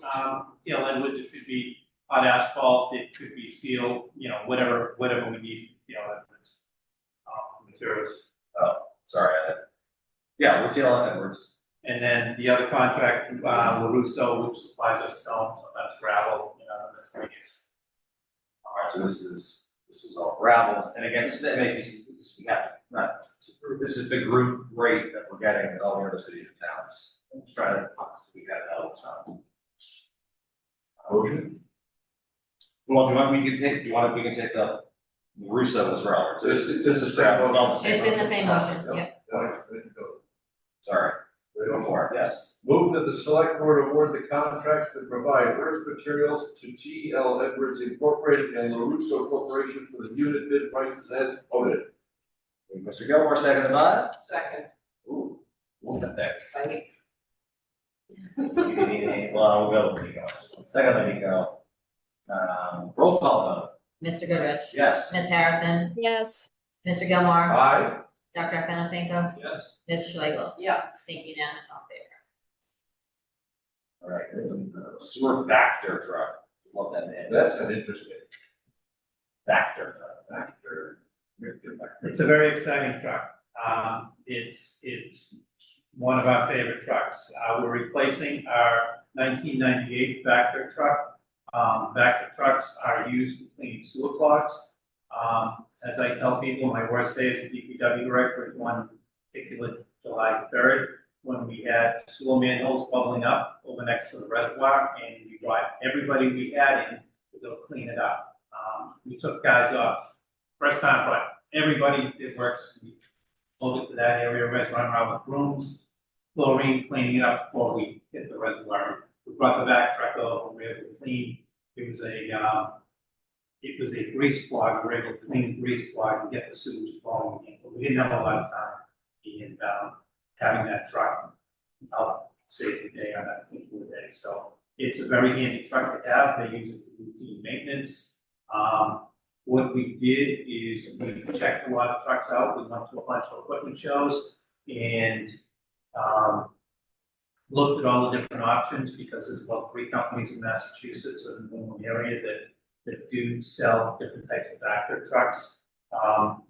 Edwards, it could be hot asphalt, it could be steel, whatever we need, Edwards. Materials. Oh, sorry, yeah, we'll tell Edwards. And then the other contract, LaRusso, which supplies us stone, sometimes gravel, in this case. All right, so this is all gravel, and again, this is the MAPC, this is the group rate that we're getting at all the other cities and towns. Let's try to, we got it all the time. Motion. Well, we can take the Russo as well, so this is gravel, all the same. It's in the same motion, yep. Sorry, go for it, yes. Move that the select board award the contracts to provide earth materials to TL Edwards Incorporated and LaRusso Corporation for the unit bid prices as quoted. Mr. Gilmore, seconded by? Second. Ooh, what the heck? Right. Well, we'll go with Nico. Second, Nico. Roll call vote. Mr. Goodrich. Yes. Ms. Harrison. Yes. Mr. Gilmore. Aye. Dr. Alfonso. Yes. Ms. Schlegel. Yes. Thank you, unanimous, all in favor. All right. Sewer factor truck. Love that name. That's an interesting. Factor. Factor. It's a very exciting truck. It's one of our favorite trucks. We're replacing our 1998 Vector truck. Vector trucks are used to clean sewer clogs. As I tell people, my worst day as a DPW director was one particular July 3rd, when we had sewer manholes bubbling up over next to the reservoir, and we brought everybody we had in to go clean it up. We took guys off, first time, but everybody that works, we over to that area, run around with brooms, chlorine, cleaning it up before we hit the reservoir. We brought the back truck over, we were able to clean, it was a grease clog, we were able to clean grease clog and get the sewage flowing again, but we didn't have a lot of time. And, having that truck helped save the day on that particular day, so it's a very handy truck to have, they use it for routine maintenance. What we did is we checked a lot of trucks out, we went to a bunch of equipment shows and looked at all the different options because there's about 3 companies in Massachusetts and in the area that do sell different types of Vector trucks.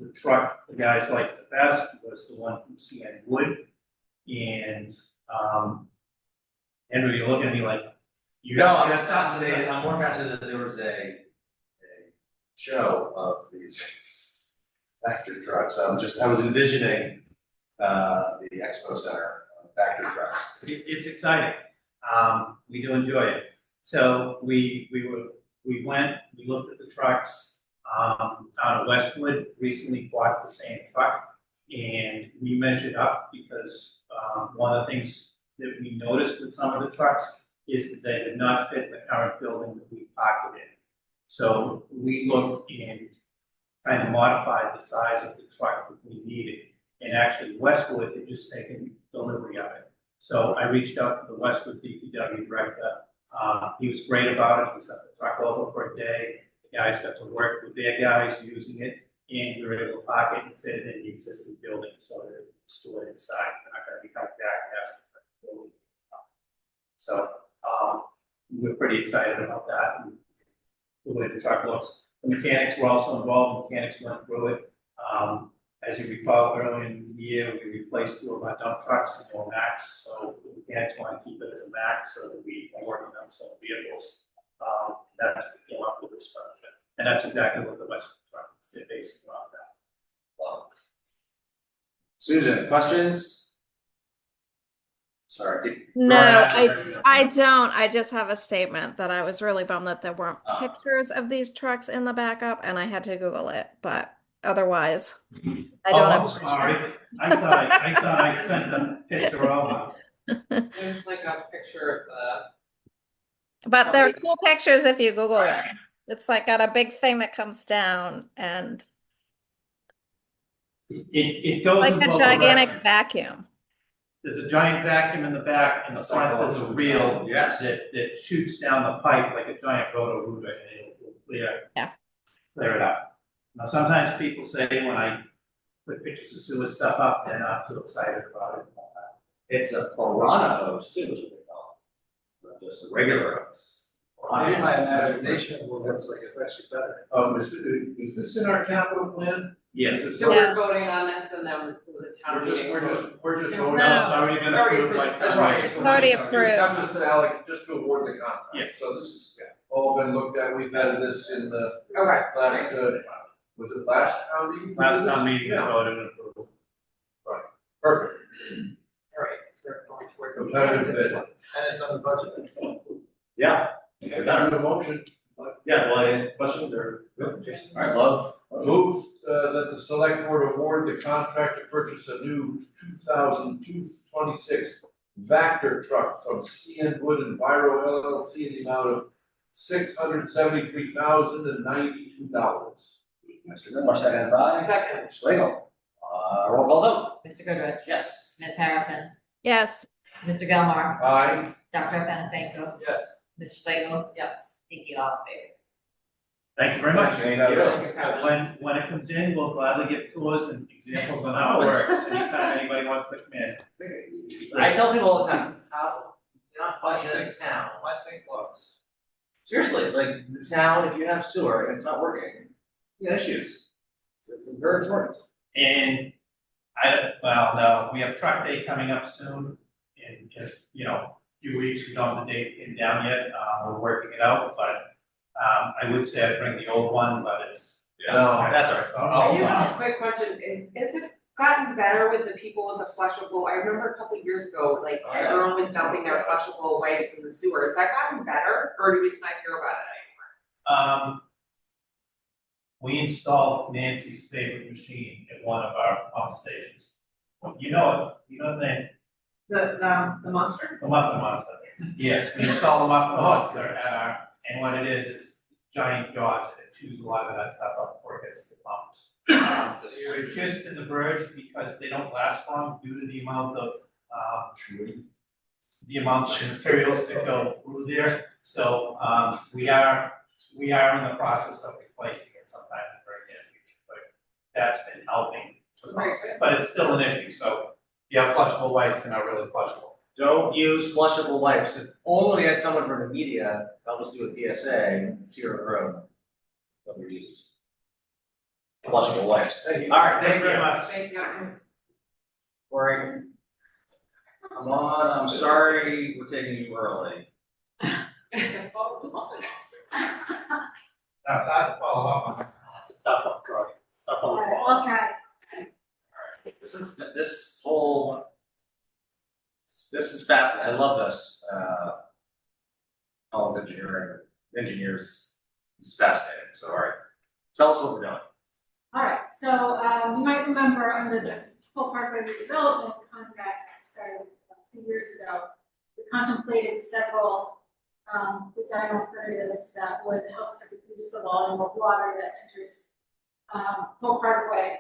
The truck the guys liked the best was the one from CN Wood. And Andrew, you're looking at me like you No, I'm just fascinated, I'm more fascinated that there was a show of these Vector trucks. I was envisioning the expo center of Vector trucks. It's exciting. We do enjoy it. So we went, we looked at the trucks. Town of Westwood recently bought the same truck, and we measured up because one of the things that we noticed with some of the trucks is that they did not fit the current building that we parked it in. So we looked and kind of modified the size of the truck that we needed. And actually Westwood had just taken delivery of it. So I reached out to the Westwood DPW director. He was great about it. He sent the truck over for a day. The guys got to work with their guys using it, and we were able to park it and fit it in the existing building so that it was stored inside. They're not going to be coming back and asking for the building. So we're pretty excited about that and the way the truck looks. The mechanics were also involved. Mechanics went through it. As you recall, earlier in the year, we replaced 2 of our dump trucks into a Max. So the mechanics want to keep it as a Max so that we can work on some vehicles. That's what came up with this project. And that's exactly what the Westwood truck is. They're basically off that. Wow. Susan, questions? Sorry. No, I don't. I just have a statement that I was really bummed that there weren't pictures of these trucks in the backup, and I had to Google it. But otherwise, I don't have. I'm sorry. I thought I sent the picture over. There's like a picture of But they're cool pictures if you Google it. It's like got a big thing that comes down and It goes like in a both gigantic directions. vacuum. There's a giant vacuum in the back, and the front there's a reel that shoots down the pipe like a giant roto rooter, and it will clear it up. Now, sometimes people say when I put pictures of sewer stuff up, they're not too excited about it. It's a piranha hose too, is what they call it. Not just a regular hose. Maybe my imagination looks like it's actually better. Is this in our capital plan? Yes, it's. So we're voting on this and then was it town meeting? We're just voting. No. It's already been approved by town Right. meeting. It's already approved. I'm just just to award the contract. Yes. So this is all been looked at, we've had this in the Okay. last, was it last town meeting? Last town meeting, Yeah. voted and approved. Perfect. All right. So we're going to work. Competitive bid. And it's on the budget. Yeah. I got a motion. Yeah, well, any questions or? All right, love. Move that the select board award the contract to purchase a new 2026 Vector truck from CN Wood Enviro LLC in the amount of $673,092. Mr. Gilmore, seconded by? Second. Mr. Schlegel. Roll call vote. Mr. Goodrich. Yes. Ms. Harrison. Yes. Mr. Gilmore. Aye. Dr. Fanasenko. Yes. Ms. Schlegel. Yes. Thank you all in favor. Thank you very much. Thank you. When it comes in, we'll gladly give tours and examples on how it works, anytime anybody wants to come in. I tell people all the time, how, you're not fighting in a town. My sink close. Seriously, like, the town, if you have sewer and it's not working, you got issues. It's very important. And no, we have truck day coming up soon, and if, you few weeks, we don't have the date pinned down yet, we're working it out, but, I would say I'd bring the old one, but it's. No, that's all right. So I do I'll, have a quick question, is it gotten better with the people with the flushable? I remember a couple years ago, like, Oh, yeah. everyone was dumping their flushable wipes in the sewer, has that gotten better, or do we just not hear about it anymore? We installed Nancy's favorite machine at one of our pump stations. You know the name, The monster? the Muffin Monster. Yes, we installed the Muffin Monster at our, and what it is, it's giant jaws that chews a lot of that stuff up before it gets to the pumps. We're just in the verge because they don't last long due to the amount of materials that go through there. So, we are in the process of replacing it sometime in the very near future, but that's been helping. But it's still an issue, so if you have flushable wipes, they're not really flushable. Don't use flushable wipes. If only we had someone from the media help us do a PSA, it's here in the room. Nobody uses flushable wipes. Thank you. All right, thank you very much. Thank you. Corey. Come on, I'm sorry we're taking you early. Now, that follow up on. That's a tough one, Troy. Tough one. I'll try. This is fat, I love this, college engineers, this is fascinating, so all right. Tell us what we're doing. All right, so, you might remember under the full parkway redevelopment contract that started about 2 years ago, we contemplated several, design alternatives that would help to reduce the volume of water that enters, full parkway.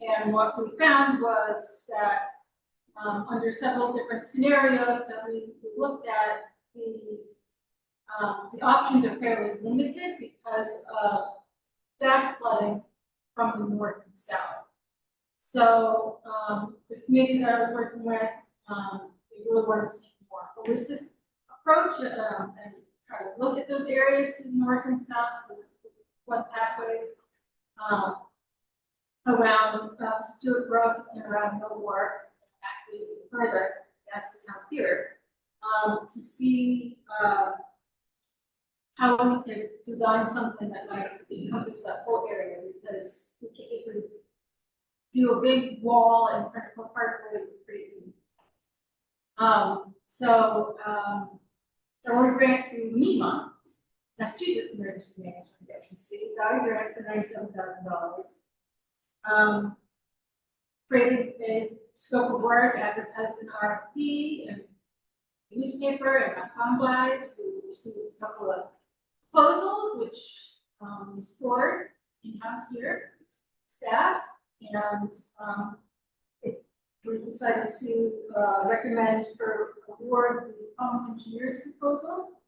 And what we found was that, under several different scenarios that we looked at, the options are fairly limited because of back flooding from the north and south. So, the committee that I was working with, we really wanted to take a more holistic approach, and try to look at those areas to the north and south with flood pathways, around, Scituate Brook and around Millward, actually further, that's the town here, to see, how we could design something that might encompass that whole area, because if we do a big wall in front of a parkway, it's pretty. I want to grant to MEMA, Massachusetts Emergency Management Agency, got a grant for $97,000. Created a scope of work, advertised an RFP and newspaper and .com guys. We received a couple of proposals, which we scored in-house here, staff, and we decided to recommend for award the Collins Engineers proposal.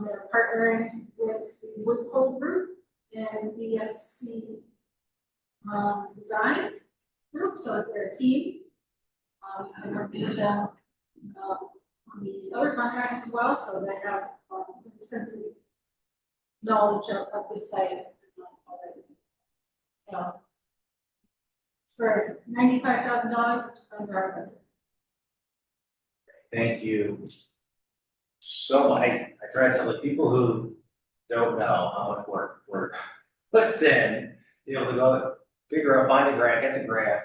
They're partnering with the Woodhull Group and ESC Design Group, so they're a team. And working with them on the other contract as well, so they have extensive knowledge of this site already. So it's for $95,000 under our budget. Thank you. So I try to tell the people who don't know how much work puts in, be able to go figure out, find a grant, get the grant,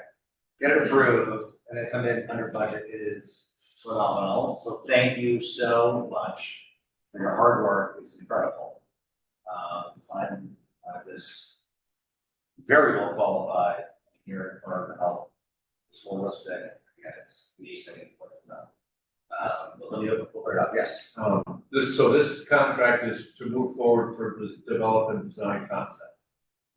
get it approved, and then come in under budget is phenomenal. So thank you so much for your hard work. It's incredible. I'm this very well qualified here for help. It's holistic, and it's amazing. Let me open it up. Yes. This contract is to move forward for the development design concept.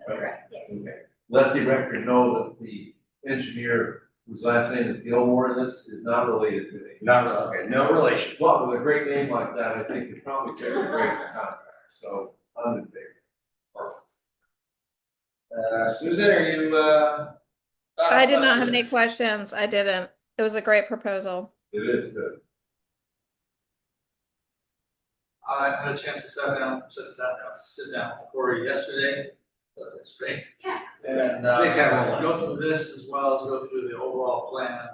Correct, yes. Okay. Let the record know that the engineer whose last name is Gilmore in this is not related to me. Okay, no relation. Well, with a great name like that, I think it probably takes a great contract, so I'm in favor. Susan, are you, I did not have any questions. I didn't. It was a great proposal. It is good. I had a chance to sit down with Corey yesterday, but it's great. Yeah. And, Please have a roll. go through this as well as go through the overall plan,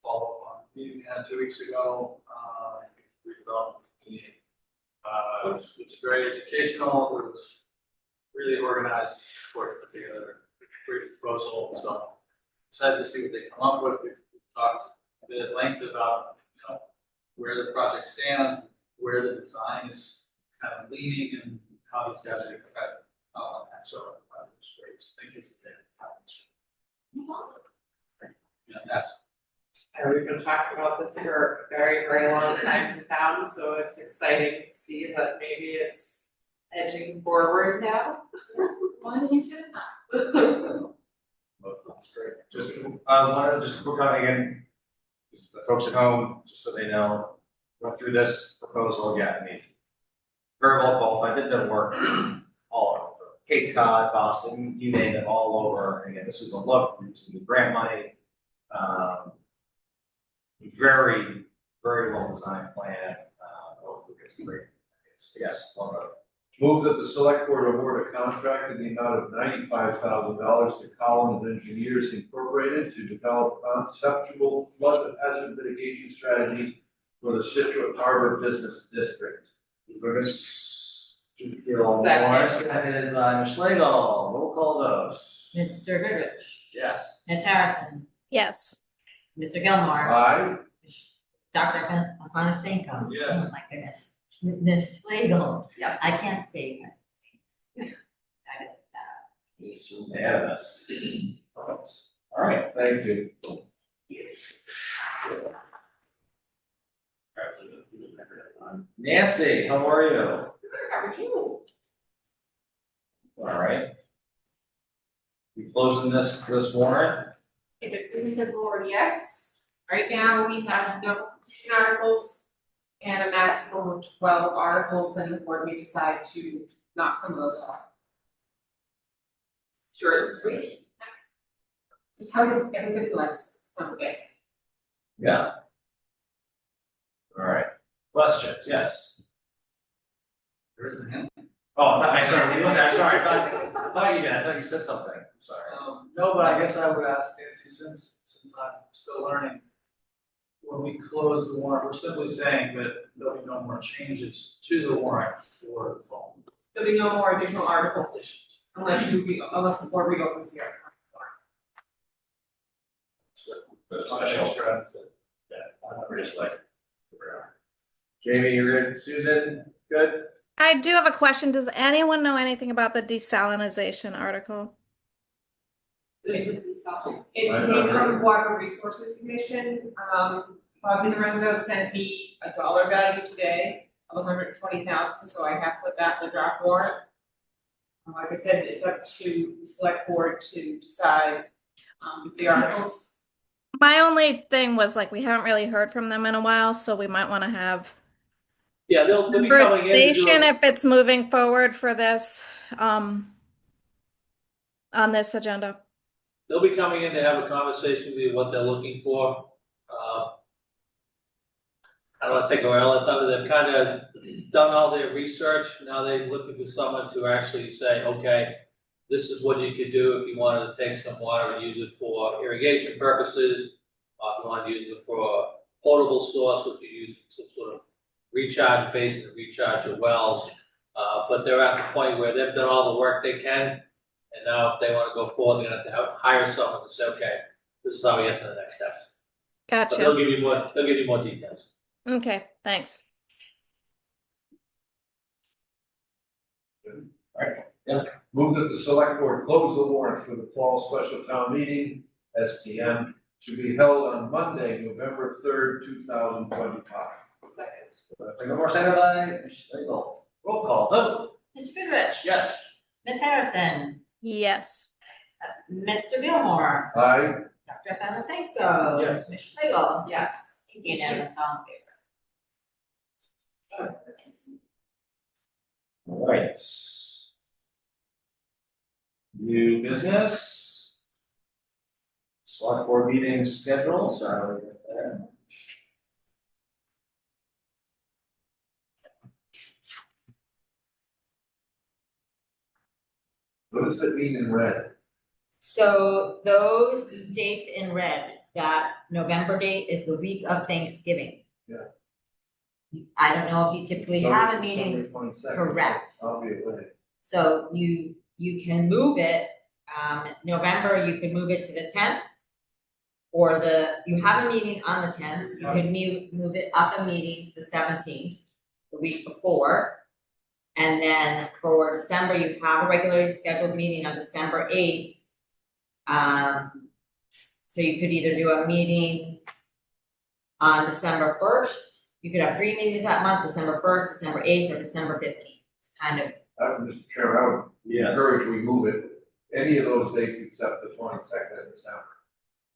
follow up on meeting we had 2 weeks ago, redevelopment meeting. It was very educational, it was really organized, work put together, great proposal, so excited to see what they come up with. We've talked a bit at length about, where the project stands, where the design is kind of leaning, and how these guys are going to affect that sort of project. It's great. So thank you for that. Yeah, that's. And we've been talking about this for a very, very long time in town, so it's exciting to see that maybe it's edging forward now. Why didn't you share that? That's great. Just, wanted to just quick comment again, the folks at home, just so they know, went through this proposal again, I mean, very well qualified, did the work all over, Cape Cod, Boston, you name it, all over. And again, this is a look, we're using the grant money, very, very well designed plan, hopefully it's great. Yes, well done. Move that the select board award a contract in the amount of $95,000 to Collins Engineers Incorporated to develop conceptual flood hazard mitigation strategies for the Scituate Harbor Business District. Lucas, Gilmore, seconded by Ms. Schlegel, roll call vote. Mr. Goodrich, Yes. Ms. Harrison, Yes. Mr. Gilmore, Aye. Dr. Alfonso. Yes. Oh my goodness. Ms. Slagle, Yes. I can't say that. It's unanimous. Perfect. All right. Thank you. Nancy, how are you? How are you? All right. We closing this warrant? If it really good Lord, yes. Right now, we have no petition articles and a maximum of 12 articles, and the board may decide to knock some of those off. Short and sweet. Just how did everybody likes it, it's not big. Yeah. All right. Questions? Yes. There isn't a hand. Oh, I'm sorry. I'm sorry. I thought you did. I thought you said something. I'm sorry. No, but I guess I would ask Nancy, since I'm still learning, when we close the warrant, we're simply saying that there'll be no more changes to the warrant for the fall. There'll be no more additional articles unless unless the board reopens the article. Special. Yeah, we're just like. Jamie, you're good. Susan, good? I do have a question. Does anyone know anything about the desalinization article? There's the desalination. It came from Water Resources Commission. Bobby Lorenzo sent me a dollar value today of $120,000, so I have put that in the draft warrant. Like I said, it's up to the select board to decide the articles. My only thing was like we haven't really heard from them in a while, so we might want to have Yeah, they'll be coming in to do conversation a- if it's moving forward for this on this agenda. They'll be coming in to have a conversation with you, what they're looking for. I don't want to take away all the time, they've kind of done all their research, now they're looking for someone to actually say, okay, this is what you could do if you wanted to take some water and use it for irrigation purposes, or if you wanted to use it for a potable source, which you use some sort of recharge basin to recharge your wells. But they're at the point where they've done all the work they can, and now if they want to go forward, they're gonna have to hire someone to say, okay, this is how we get to the next steps. But Gotcha. they'll give you more details. Okay, thanks. Move that the select board close the warrant for the fall special town meeting, STM, to be held on Monday, November 3rd, 2025. Take a more second by Ms. Schlegel. Roll call vote. Mr. Goodrich. Yes. Ms. Harrison, Yes. Mr. Gilmore, Aye. Dr. Alfonso. Yes. Ms. Schlegel. Yes. Unanimous, all in favor. All right. New business. Select board meeting schedule, so we get there. What does it mean in red? So those dates in red that November date is the week of Thanksgiving. Yeah. I don't know if you typically have a meeting, December 22nd. correct. I'll be away. So you can move it, November, you could move it to the 10th. Or you have a meeting on the 10th, you could move it up a meeting to the 17th, the week before. And then for December, you have a regularly scheduled meeting on December 8th. So you could either do a meeting on December 1st, you could have 3 meetings that month, December 1st, December 8th, or December 15th. It's kind of, Mr. Chair, I would encourage we move it, any of those dates except the 22nd of December.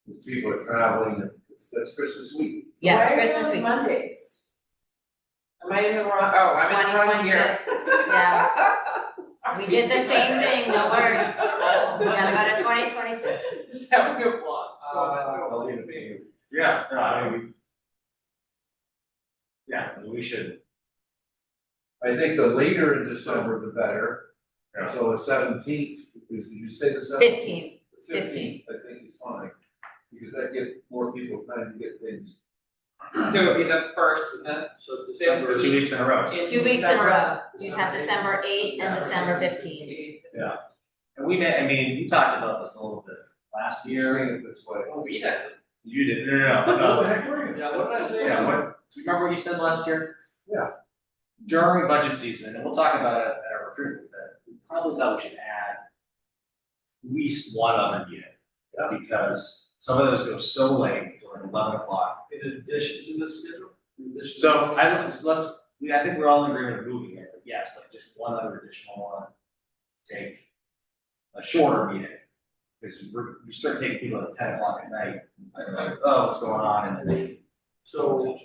Because people are traveling and that's Christmas week. yeah, Why are Christmas those week. Mondays? Am I in the wrong, oh, I'm in the wrong year. 2026, yeah. We did the same thing, no worries. We gotta go to 2026. Just have a good block. I'll leave it to you. Yeah, no, I mean, we should. I think the later in December, the better. Yeah. So the 17th, because did you say the 17th? 15th. The 15th, I think is fine, because that gives more people time to get things. There would be the first and then. So December. 2 weeks in a row. 2 weeks in a row. You have December 8th and December 15th. Yeah. And we met, I mean, we talked about this a little bit last year. Saying it this way. Oh, we did. You did, no. What the heck were you? Yeah, what did I say? Yeah, do you remember what you said last year? Yeah. During budget season, and we'll talk about it at our recruitment, that we probably thought we should add at least one other meeting. Because some of those go so late, till like 11 o'clock. In addition to the schedule? In addition to- So I think we're all in agreement of moving it, but yes, like just one other additional one. Take a shorter meeting. Because you start taking people at 10 o'clock at night, and they're like, oh, what's going on? And so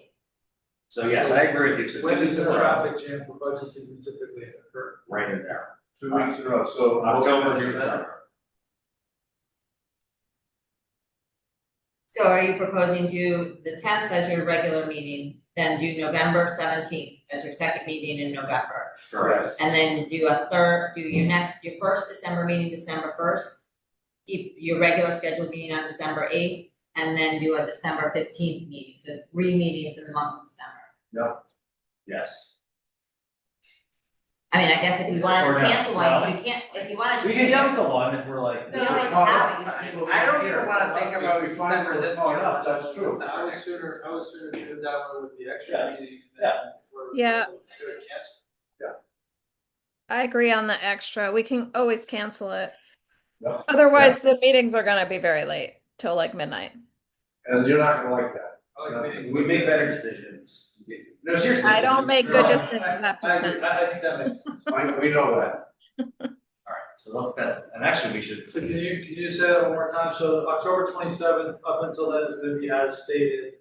yes, I agree with you. So 2 When weeks does in the a row, traffic jam for budget season typically occur? right in there. 2 weeks in a row, so. October through December. So are you proposing do the 10th as your regular meeting, then do November 17th as your second meeting in November? Correct. And then do your first December meeting December 1st? Keep your regular scheduled meeting on December 8th, and then do a December 15th meeting, so 3 meetings in the month of December. Yes. I mean, I guess if you wanted Or to no. cancel one, you can't, if you wanted to. We can cancel one if we're like. You don't even have it. I don't even wanna think about If we find December we're this caught year. up, that's true. I would sooner do that one with the extra Yeah. meeting. Yeah. Yeah. Should cancel. I agree on the extra. We can always cancel it. Yeah. Otherwise, the meetings are gonna be very late, till like midnight. And you're not gonna like that. I like meetings. We make better decisions. No, seriously. I don't make good No. decisions after 10. I think that makes sense. We know that. Alright, so let's pencil, and actually we should. So can you say that one more time? So October 27th, up until then is gonna be as stated.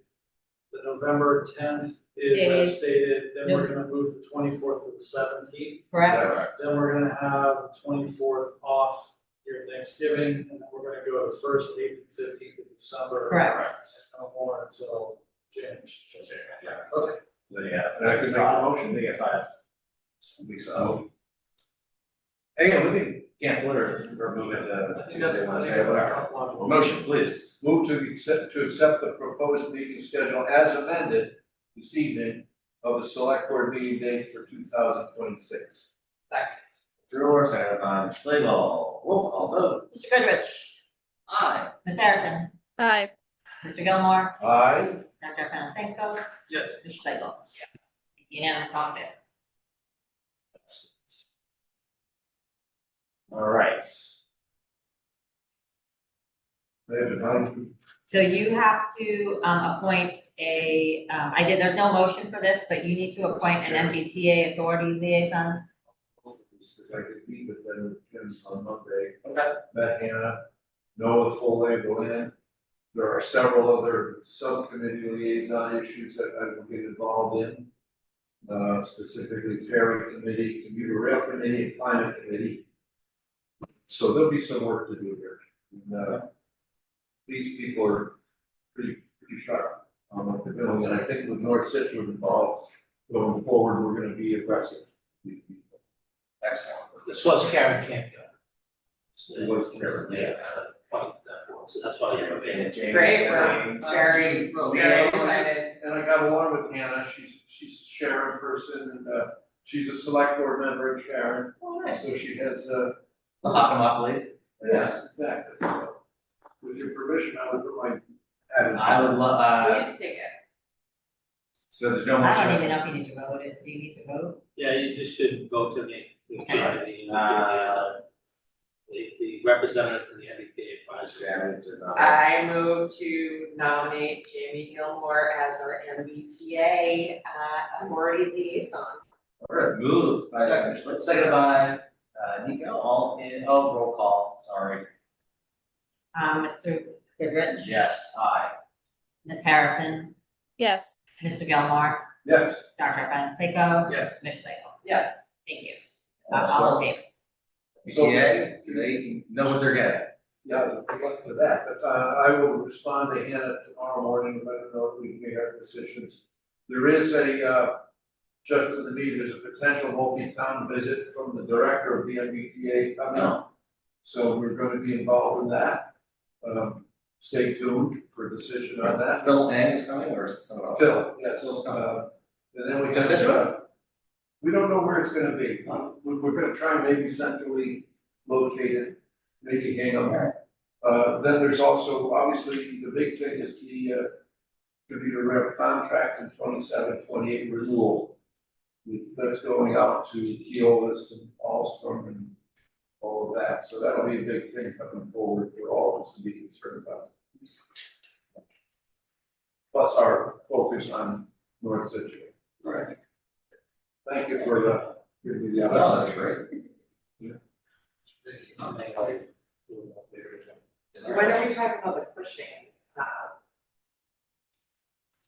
The November 10th is as stated, then we're gonna move the 24th to the 17th. Correct? Then we're gonna have the 24th off your Thanksgiving, and then we're gonna go to the 1st, 8th, and 15th of December. Correct. No more until January. Yeah. Okay. Yeah. And I can make a motion. They get 5 weeks off. And again, we can cancel it or move it to Tuesday, Wednesday, whatever. Motion, please. Move to accept the proposed meeting schedule as amended this evening of the select board meeting date for 2026. Drewer, second by Schlegel, roll call vote. Mr. Goodrich. Aye. Ms. Harrison. Aye. Mr. Gilmore. Aye. Dr. Panasenko. Yes. Ms. Schlegel. Unanimous on it. Alright. So you have to appoint there's no motion for this, but you need to appoint an MBTA authority liaison. Because I could meet with them, Jim's on Monday. Okay. Met Hannah, know the full lay of the land. There are several other subcommittee liaison issues that I will get involved in. Specifically ferry committee, commuter rail committee, and climate committee. So there'll be some work to do here. And, these people are pretty sharp on what they're doing, and I think with North Situate involved, going forward, we're gonna be aggressive. Excellent. This was Karen Campion. It was Karen, yeah. so that's why you're okay. It's great, we're very, very excited. And I got along with Hannah, she's a Sharon person, and, she's a select board member in Sharon, Oh, nice. so she has, I'll knock them off later. yes, exactly. So, with your permission, I would put my hat in. I would love, Please take it. so there's no I motion. don't even know if you need to vote, do you need to vote? Yeah, you just should vote to me. Okay. The representative from the MBTA advisory. I move to nominate Jamie Gilmore as our MBTA authority liaison. Alright, moved by Schlick, seconded by Nico, all in, roll call, sorry. Mr. Goodrich? Yes, aye. Ms. Harrison? Yes. Mr. Gilmore? Yes. Dr. Fonseca? Yes. Ms. Schlegel? Yes. Thank you. That's All in favor? BTA, they know what they're getting. Yeah, good luck to that, but, I will respond to Hannah tomorrow morning, let her know if we can make our decisions. There is just in the meeting, there's a potential multi-town visit from the director of the MBTA coming up. So we're going to be involved in that. Stay tuned for a decision on that. Phil Ang is coming, or is someone else? Phil, yes, and then we Just have, Scituate? we don't know where it's gonna be. We're gonna try and maybe centrally located, maybe Hingham. Then there's also, obviously, the big thing is the computer rep contract in 27-28 renewal. That's going out to Keolis and Alstrom and all of that, so that'll be a big thing coming forward for all of us to be concerned about. Plus our focus on North Situate. Right. Thank you for giving me the Oh, opportunity. that's great. When are we talking about the pushing?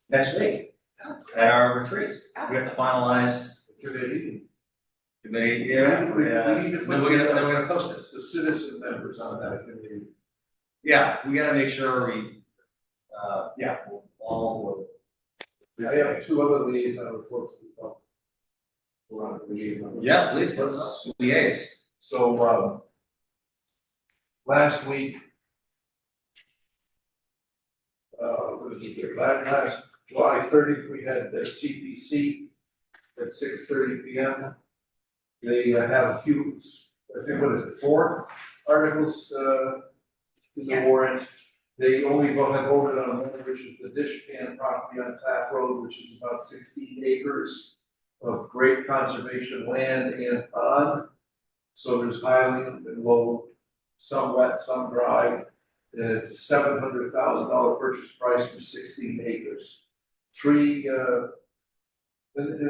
Next week, at our retreat, we have to finalize Committee. committee, yeah, We need to then put we're gonna post this. the citizen members on that committee. Yeah, we gotta make sure we, we'll all, I have two other liaisons folks to talk. yeah, please, let's liaise. So, last week, what did we do? Last July 30th, we had the CPC at 6:30 PM. They have a few, I think, what is it, 4 articles, in the warrant. They only have voted on one, which is the dish pan property on Clap Road, which is about 16 acres of great conservation land and pond. So there's highland and low, some wet, some dry. And it's a $700,000 purchase price for 16 acres. And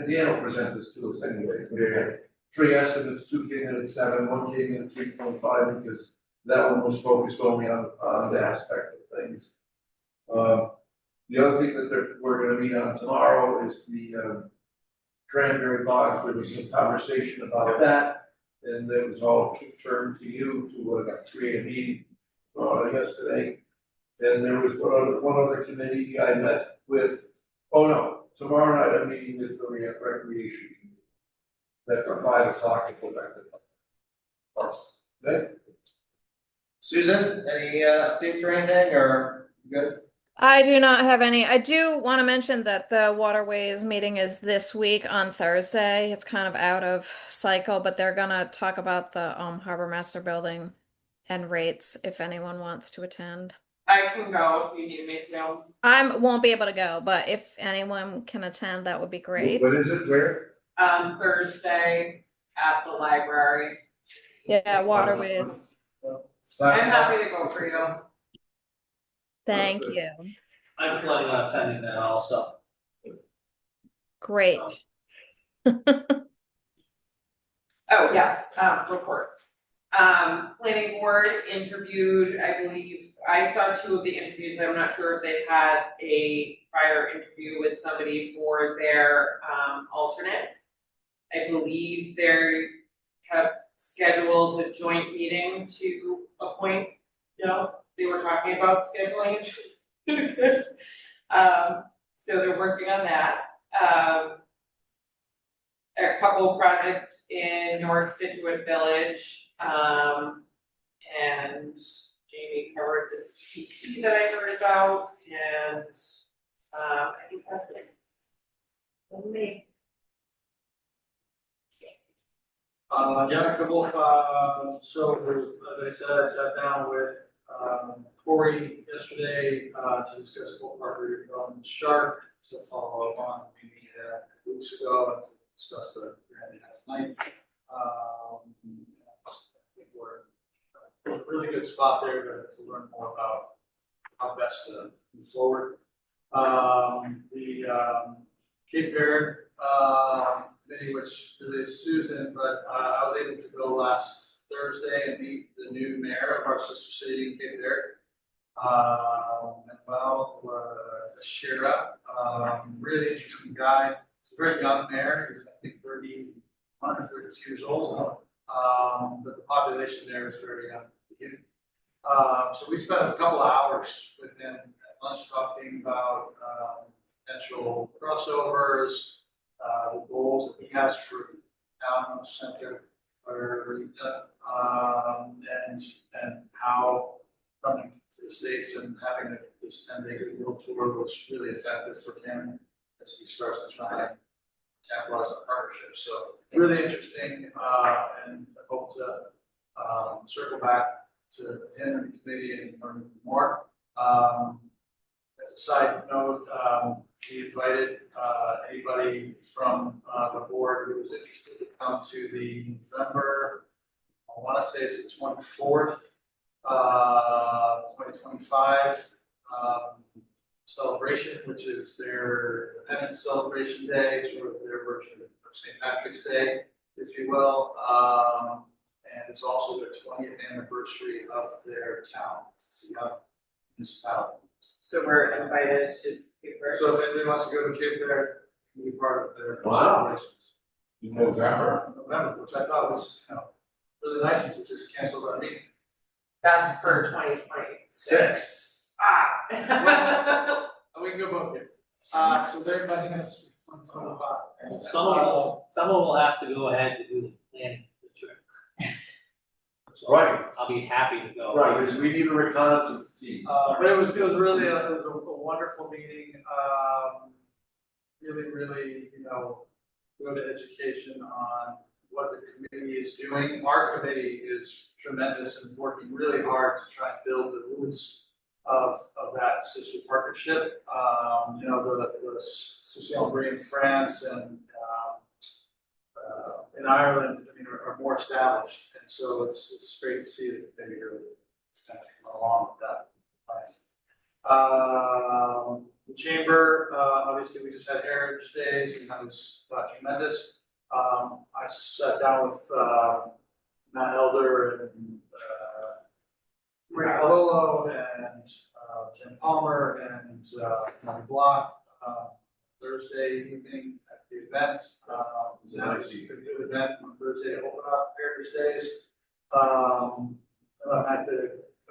Dan will present this to us anyway. Yeah. 3 estimates, 2 came in at 7, 1 came in at 3.5, because that one was focused only on the aspect of things. The other thing that we're gonna meet on tomorrow is the cranberry bogs. There was some conversation about that, and it was all turned to you to create a meeting yesterday. And there was one other committee I met with, tomorrow night I'm meeting with the recreation. That's at 5 o'clock to go back to Parks. Okay? Susan, any updates or anything, or you good? I do not have any. I do want to mention that the waterways meeting is this week on Thursday. It's kind of out of cycle, but they're gonna talk about the Harbor Master Building and rates if anyone wants to attend. I can go if you need me to go. I won't be able to go, but if anyone can attend, that would be great. What is it, where? Thursday at the library. Yeah, waterways. I'm happy to go for you. Thank you. I'm planning on attending that also. Great. Oh, yes, reports. Planning board interviewed, I believe, I saw 2 of the interviews, I'm not sure if they had a prior interview with somebody for their, alternate. I believe they have scheduled a joint meeting to appoint, they were talking about scheduling it. So they're working on that. A couple projects in North Scituate Village, and Jamie covered this piece about, and, I think that's it. For me. Yeah, a couple, so, as I said, I sat down with, Corey yesterday, to discuss Cold Harbor Development Shark, to follow up on, maybe, weeks ago, and to discuss the grant last night. I think we're in a really good spot there to learn more about how best to move forward. The Cape Verde committee, which really is Susan, but I was able to go last Thursday and meet the new mayor of our sister city in Cape Verde. And well, Shira, really interesting guy. He's a very young mayor. He's I think 31 or 32 years old. But the population there is very young. So we spent a couple of hours with him at lunch talking about potential crossovers, the goals that he has for town center, and how coming to the States and having this 10-day world tour was really effective for him as he starts to try and capitalize on partnerships. So really interesting, and I hope to circle back to him and the committee and learn more. As a side note, he invited anybody from the board who was interested to come to the November, I want to say it's the 24th, 2025 celebration, which is their Independence Celebration Day, sort of their version of St. Patrick's Day, if you will. And it's also their 20th anniversary of their town. It's a young municipality. So we're invited to Cape Verde. So if anybody wants to go to Cape Verde, you can be part of their Wow. celebrations. In November. November, which I thought was, really nice since we just canceled our meeting. That's for 2026. Ah. We can go both here. So they're inviting us for 2025. Someone will have to go ahead to do the planning of the trip. So Right. I'll be happy to go. Right, because we need a reconnaissance team. But it was really a wonderful meeting. Really, good education on what the committee is doing. Our committee is tremendous and working really hard to try and build the roots of that sister partnership. The Société in France and in Ireland, are more established, and so it's great to see that they really kind of come along with that. The chamber, obviously, we just had Heritage Days, and that was tremendous. I sat down with Matt Elder and Rick Lolo and Jen Palmer and Mike Block Thursday evening at the event. It was a good event on Thursday to open up Heritage Days. I did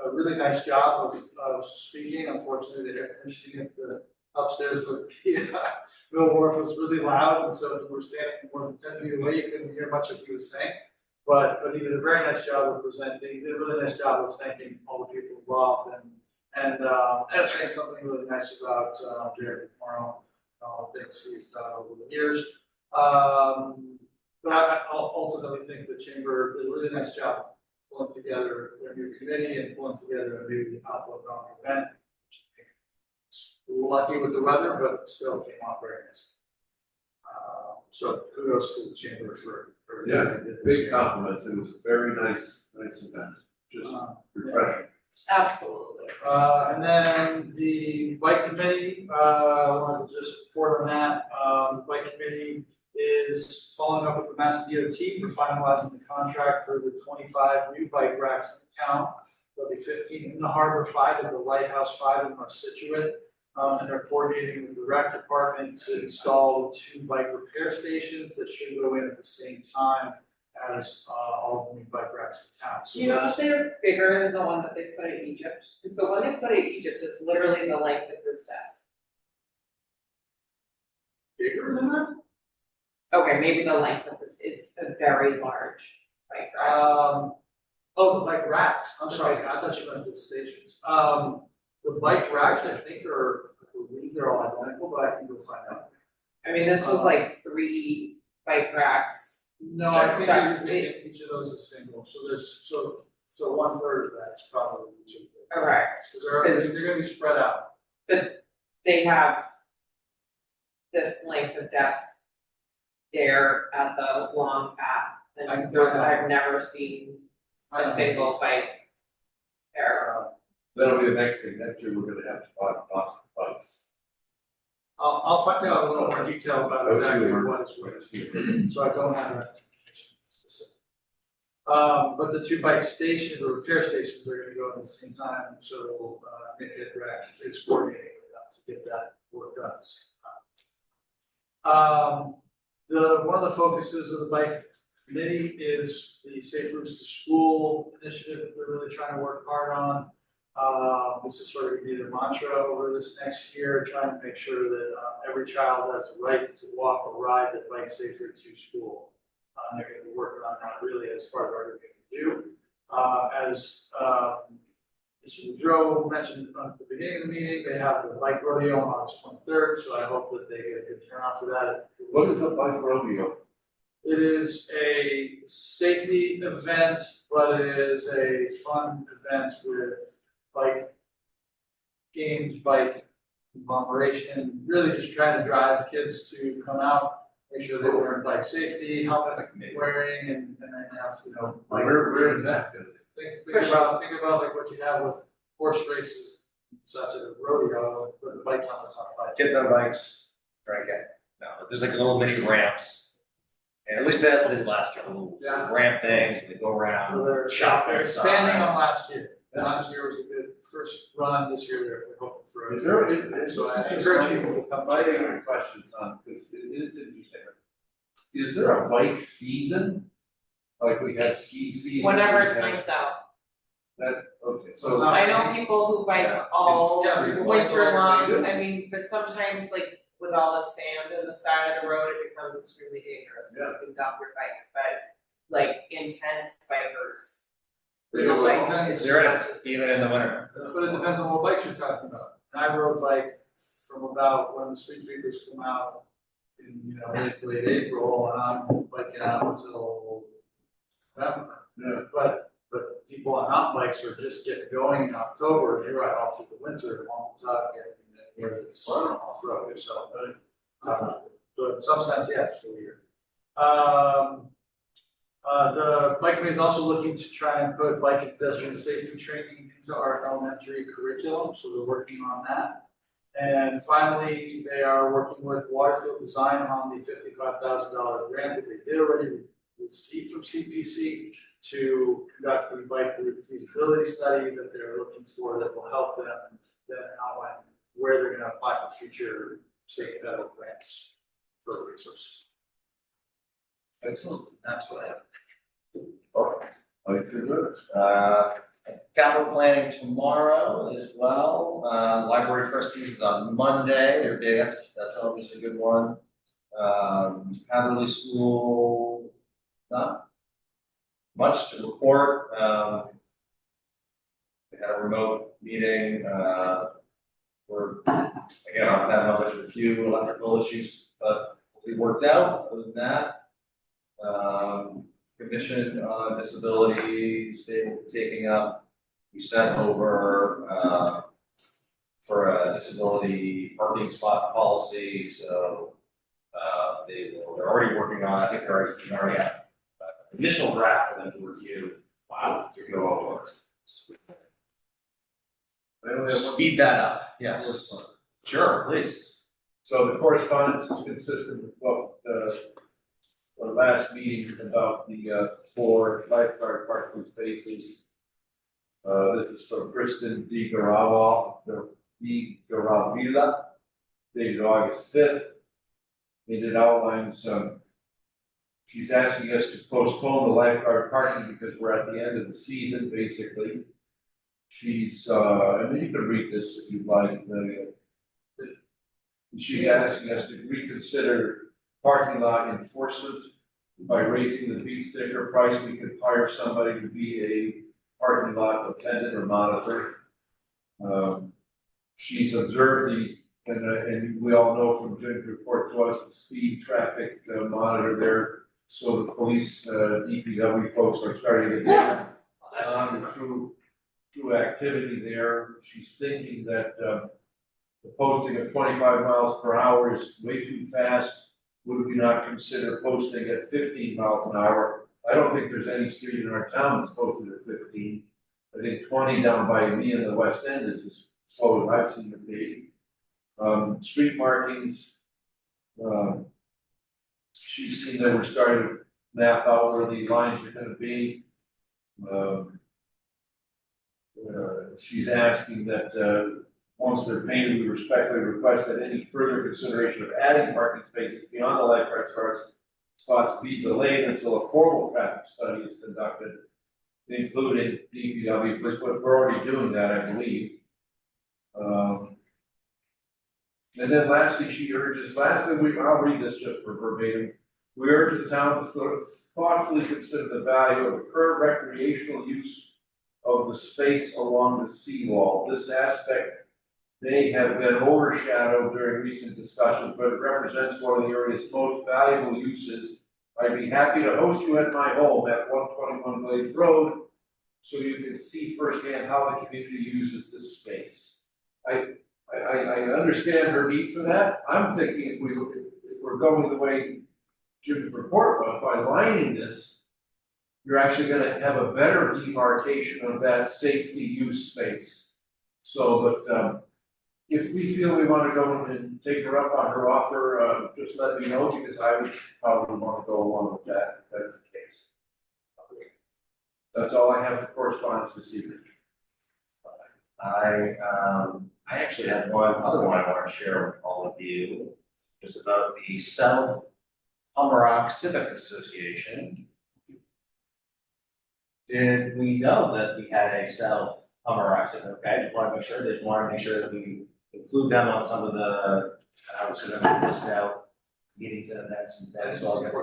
a really nice job of speaking. Unfortunately, the air conditioning at the upstairs with Bill Wharf was really loud, and so if you were standing more than 10 feet away, you couldn't hear much of what he was saying. But he did a very nice job of presenting. He did a really nice job of thanking all the people involved and saying something really nice about Jared tomorrow. Things he's done over the years. But I ultimately think the chamber did a really nice job pulling together their new committee and pulling together a new outlook on the event. Lucky with the weather, but still came off very nice. So kudos to the chamber for Big compliments. It was a very nice event. Just refreshing. Absolutely. And then the bike committee, I wanted to just report on that. The bike committee is following up with the Mass DOT for finalizing the contract for the 25 new bike racks in the town. There'll be 15 in the harbor, 5 at the lighthouse, 5 in our Scituate. And they're coordinating with the rec department to install 2 bike repair stations that should go in at the same time as all the new bike racks in town. So Do you know if they're bigger than the one that they put in Egypt? Because the one they put in Egypt is literally the length of this desk. bigger than that? Okay, maybe the length of this is a very large bike rack. The bike racks. I'm sorry, I thought you meant the stations. The bike racks, I think, I believe they're all identical, but I can go find out. I mean, this was like 3 bike racks. No, I think each of those is single, so there's, so 1/3 of that is probably each of them. Correct. Because they're gonna be spread out. But they have this length of desk there at the long path, I can and find out. I've never seen a single bike there. That'll be the next thing, next year we're gonna have to buy Boston bikes. I'll find out a little more detail about exactly what is what, so I don't have that information specific. But the 2 bike stations or repair stations are gonna go at the same time, so, Nick and Rack is coordinating with that to get that work done at the same time. One of the focuses of the bike committee is the Safe Routes to School initiative that we're really trying to work hard on. This is sort of gonna be the mantra over this next year, trying to make sure that every child has the right to walk or ride the bike safely to school. They're gonna be working on that really as part of our everything we do. As Mr. Boudreau mentioned at the beginning of the meeting, they have the bike rodeo on August 23rd, so I hope that they get a good turnout for that. What is a bike rodeo? It is a safety event, but it is a fun event with bike games, bike conglomeration, really just trying to drive kids to come out, make sure they learn bike safety, helmet wearing, and then have, like. Where is that? Think about like what you have with horse races, such as a rodeo, put the bike helmets on a bike. Kids on bikes, try again. No, there's like little mini ramps. And at least that's what they did last year, little ramp things, they go So around, they're shop they're inside. expanding on last year. Last year was a good first run, this year they're hoping for. So I encourage people to come My by. favorite questions on, because it is interesting. Is there a bike season? Like we have ski season? Whenever we it's have- nice out. Okay, so. I know people who bike all Yeah, people winter like long, it. I mean, but sometimes like with all the sand in the side of the road, it becomes really dangerous, because you can dump your bike, but like intense bikers. It also Like, depends- it's Zero not to- just- even in the winter. But it depends on what bikes you're talking about. And I rode bike from about when the street sweepers come out in, late April, and I'm biking out until November. Yeah. But people on mountain bikes are just getting going in October, and they ride all through the winter, long time, where it's off-road, so, so in some sense, yeah, it's for a year. The bike committee is also looking to try and put bike and pedestrian safety training into our elementary curriculum, so we're working on that. And finally, they are working with Waterfield Design on the $55,000 grant that they did already receive from CPC to conduct a bike route feasibility study that they're looking for that will help them then outline where they're gonna apply for future state and federal grants for the resources. Excellent, that's what I have. Okay. Capital planning tomorrow as well, library trustees is on Monday, that's always a good one. Hatherley School, not much to report, we had a remote meeting, we're, again, I've had a few electrical issues, but we worked out, other than that. Commission on disabilities, they will be taking up, we sent over, for a disability parking spot policy, so, they're already working on, I think we already have initial draft for them to review. Wow, to go over. I only have one- Speed that up, yes. Sure, please. So the correspondence is consistent with what, the last meeting about the, 4 lifeguard parking spaces. This is from Kristen D. Garavilla, dated August 5th. And it outlines, she's asking us to postpone the lifeguard parking because we're at the end of the season, basically. She's, and you can read this if you'd like. She's asking us to reconsider parking lot enforcement by raising the beat sticker price. We could hire somebody to be a parking lot attendant or monitor. she's observed and we all know from Jim's report to us, the speed traffic monitor there. So the police, DPW folks are starting to get on through activity there. She's thinking that, the posting of 25 miles per hour is way too fast. Would we not consider posting at 15 miles an hour? I don't think there's any street in our town that's posted at 15. I think 20 down by me in the West End is as slow as I've seen it be. Street markings, she's seen that we're starting to map out where the lines are gonna be. She's asking that, once they're painted, we respectfully request that any further consideration of adding parking spaces beyond the lifeguard spots be delayed until a formal traffic study is conducted, including DPW, which we're already doing that, I believe. And then lastly, she urges, I'll read this just for verbatim. We urge the town to thoughtfully consider the value of the current recreational use of the space along the seawall. This aspect may have been overshadowed during recent discussions, but it represents one of the area's most valuable uses. I'd be happy to host you at my home at 121 Glades Road, so you can see firsthand how the community uses this space. I understand her need for that. I'm thinking if we're going the way Jim's report was, by lining this, you're actually gonna have a better demarcation of that safety use space. So, but, if we feel we wanna go and take her up on her offer, just let me know, because I would probably wanna go along with that, if that's the case. That's all I have for correspondence this evening. I actually had one other one I want to share with all of you, just about the South Hummerock Civic Association. Did we know that we had a South Hummerock Civic? Okay, I just want to make sure that we include them on some of the, I was gonna list out meetings and events and things. So I'll get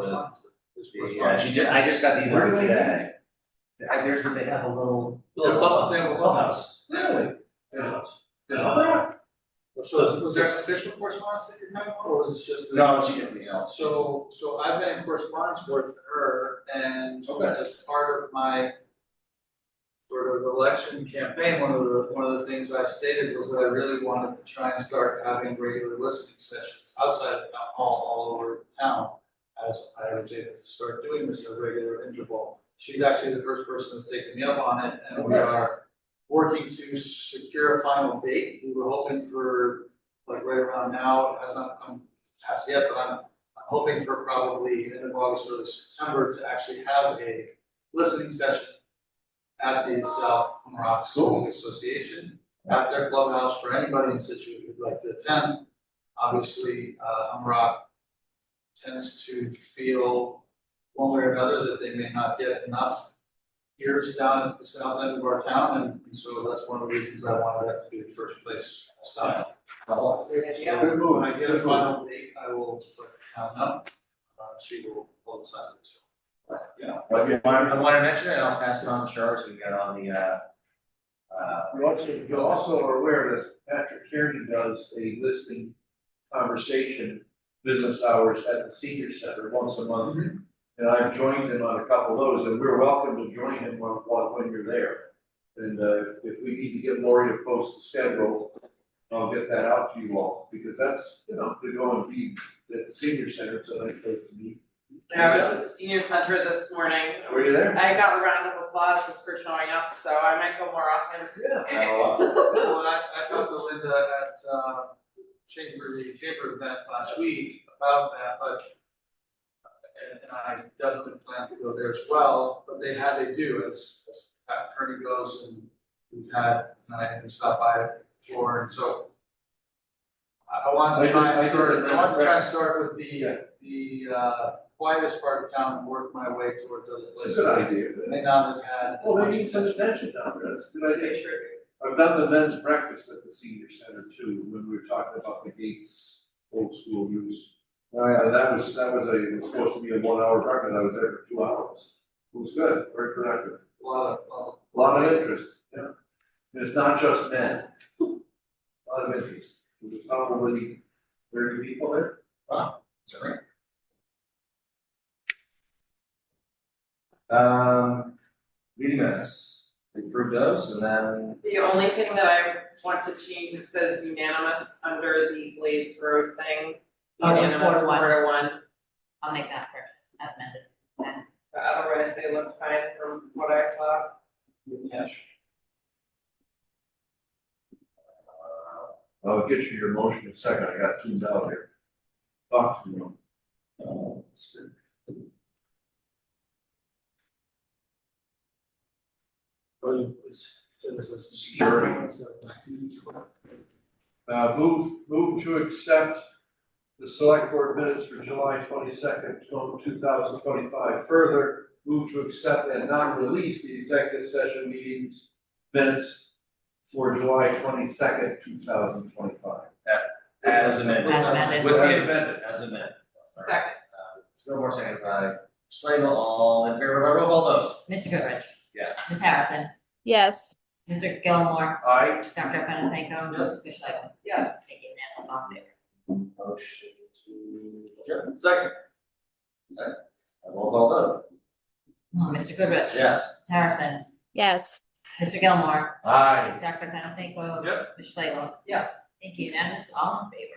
I just got the email today. They have a little clubhouse. Really? So was there official correspondence that you're talking about, or was it just? No, she didn't email. So I've been in correspondence with her, and as part of my sort of election campaign, one of the things I stated was that I really wanted to try and start having regular listening sessions outside of town hall, all over town, as I was able to start doing this at a regular interval. She's actually the first person that's taken me up on it, and we are working to secure a final date. We were hoping for, like, right around now. It has not come past yet, but I'm hoping for probably end of August, early September, to actually have a listening session at the South Hummerock Civic Association, at their clubhouse, for anybody in Scituate who'd like to attend. Obviously, Hummerock tends to feel one way or another that they may not get enough ears down at the south end of our town, and so that's one of the reasons I wanted that to be the first place to stop. Good move. When I get a final date, I will let the town know. She will pull this out. So, yeah. I want to mention it, and I'll pass it on to Charles, so we get on the, You also are aware that Patrick Kearney does a listening conversation, business hours at the senior center once a month. And I've joined him on a couple of those, and we're welcome to join him when you're there. And, if we need to get Lori to post the schedule, I'll get that out to you all, because that's, to go and be at the senior center, it's a nice place to meet. I was at the senior center this morning. Were you there? I got a round of applause just for showing up, so I might go more often. Yeah. Well, I talked to Linda at, the chamber event last week about that, but and I definitely plan to go there as well, but they do, as Pat Kearney goes, and we've had, and I can stop by it before, and so I want to try and start with the quietest part of town and work my way towards other places. It's a good idea. They not have had. Well, they need some attention down there, that's a good idea. I've done the men's breakfast at the senior center too, when we were talking about the Gates old school use. That was it was supposed to be a 1 hour breakfast, I was there for 2 hours. It was good, very productive. A lot of interest, yeah. And it's not just men. A lot of approve those, and then, The only thing that I want to change, it says unanimous under the Blades Road thing. Oh, it's Unanimous 4-1. 4-1, I'll make that correct, as amended. but otherwise they look fine from what I saw. yes. I'll get you your motion in a second, I got tuned out here. Talk to you. That's good. Move to accept the select board minutes for July 22nd, 2025. Further, move to accept and not release the executive session meetings minutes for July 22nd, 2025. As amended. As amended. With the As amendment, as amended. All right. Second. Snowmore, seconded by Schlegel, all in favor, by roll call votes? Mr. Goodrich, Yes. Ms. Harrison, Yes. Mr. Gilmore, Aye. Dr. Fenisenko, Yes. Ms. Schlegel. Yes. Thank you, unanimous, all in favor. Motion to adjourn. Second. Okay. Roll call vote? Mr. Goodrich. Yes. Ms. Harrison, Yes. Mr. Gilmore, Aye. Dr. Fenisenko. Yep. Ms. Schlegel. Yes. Thank you, unanimous, all in favor.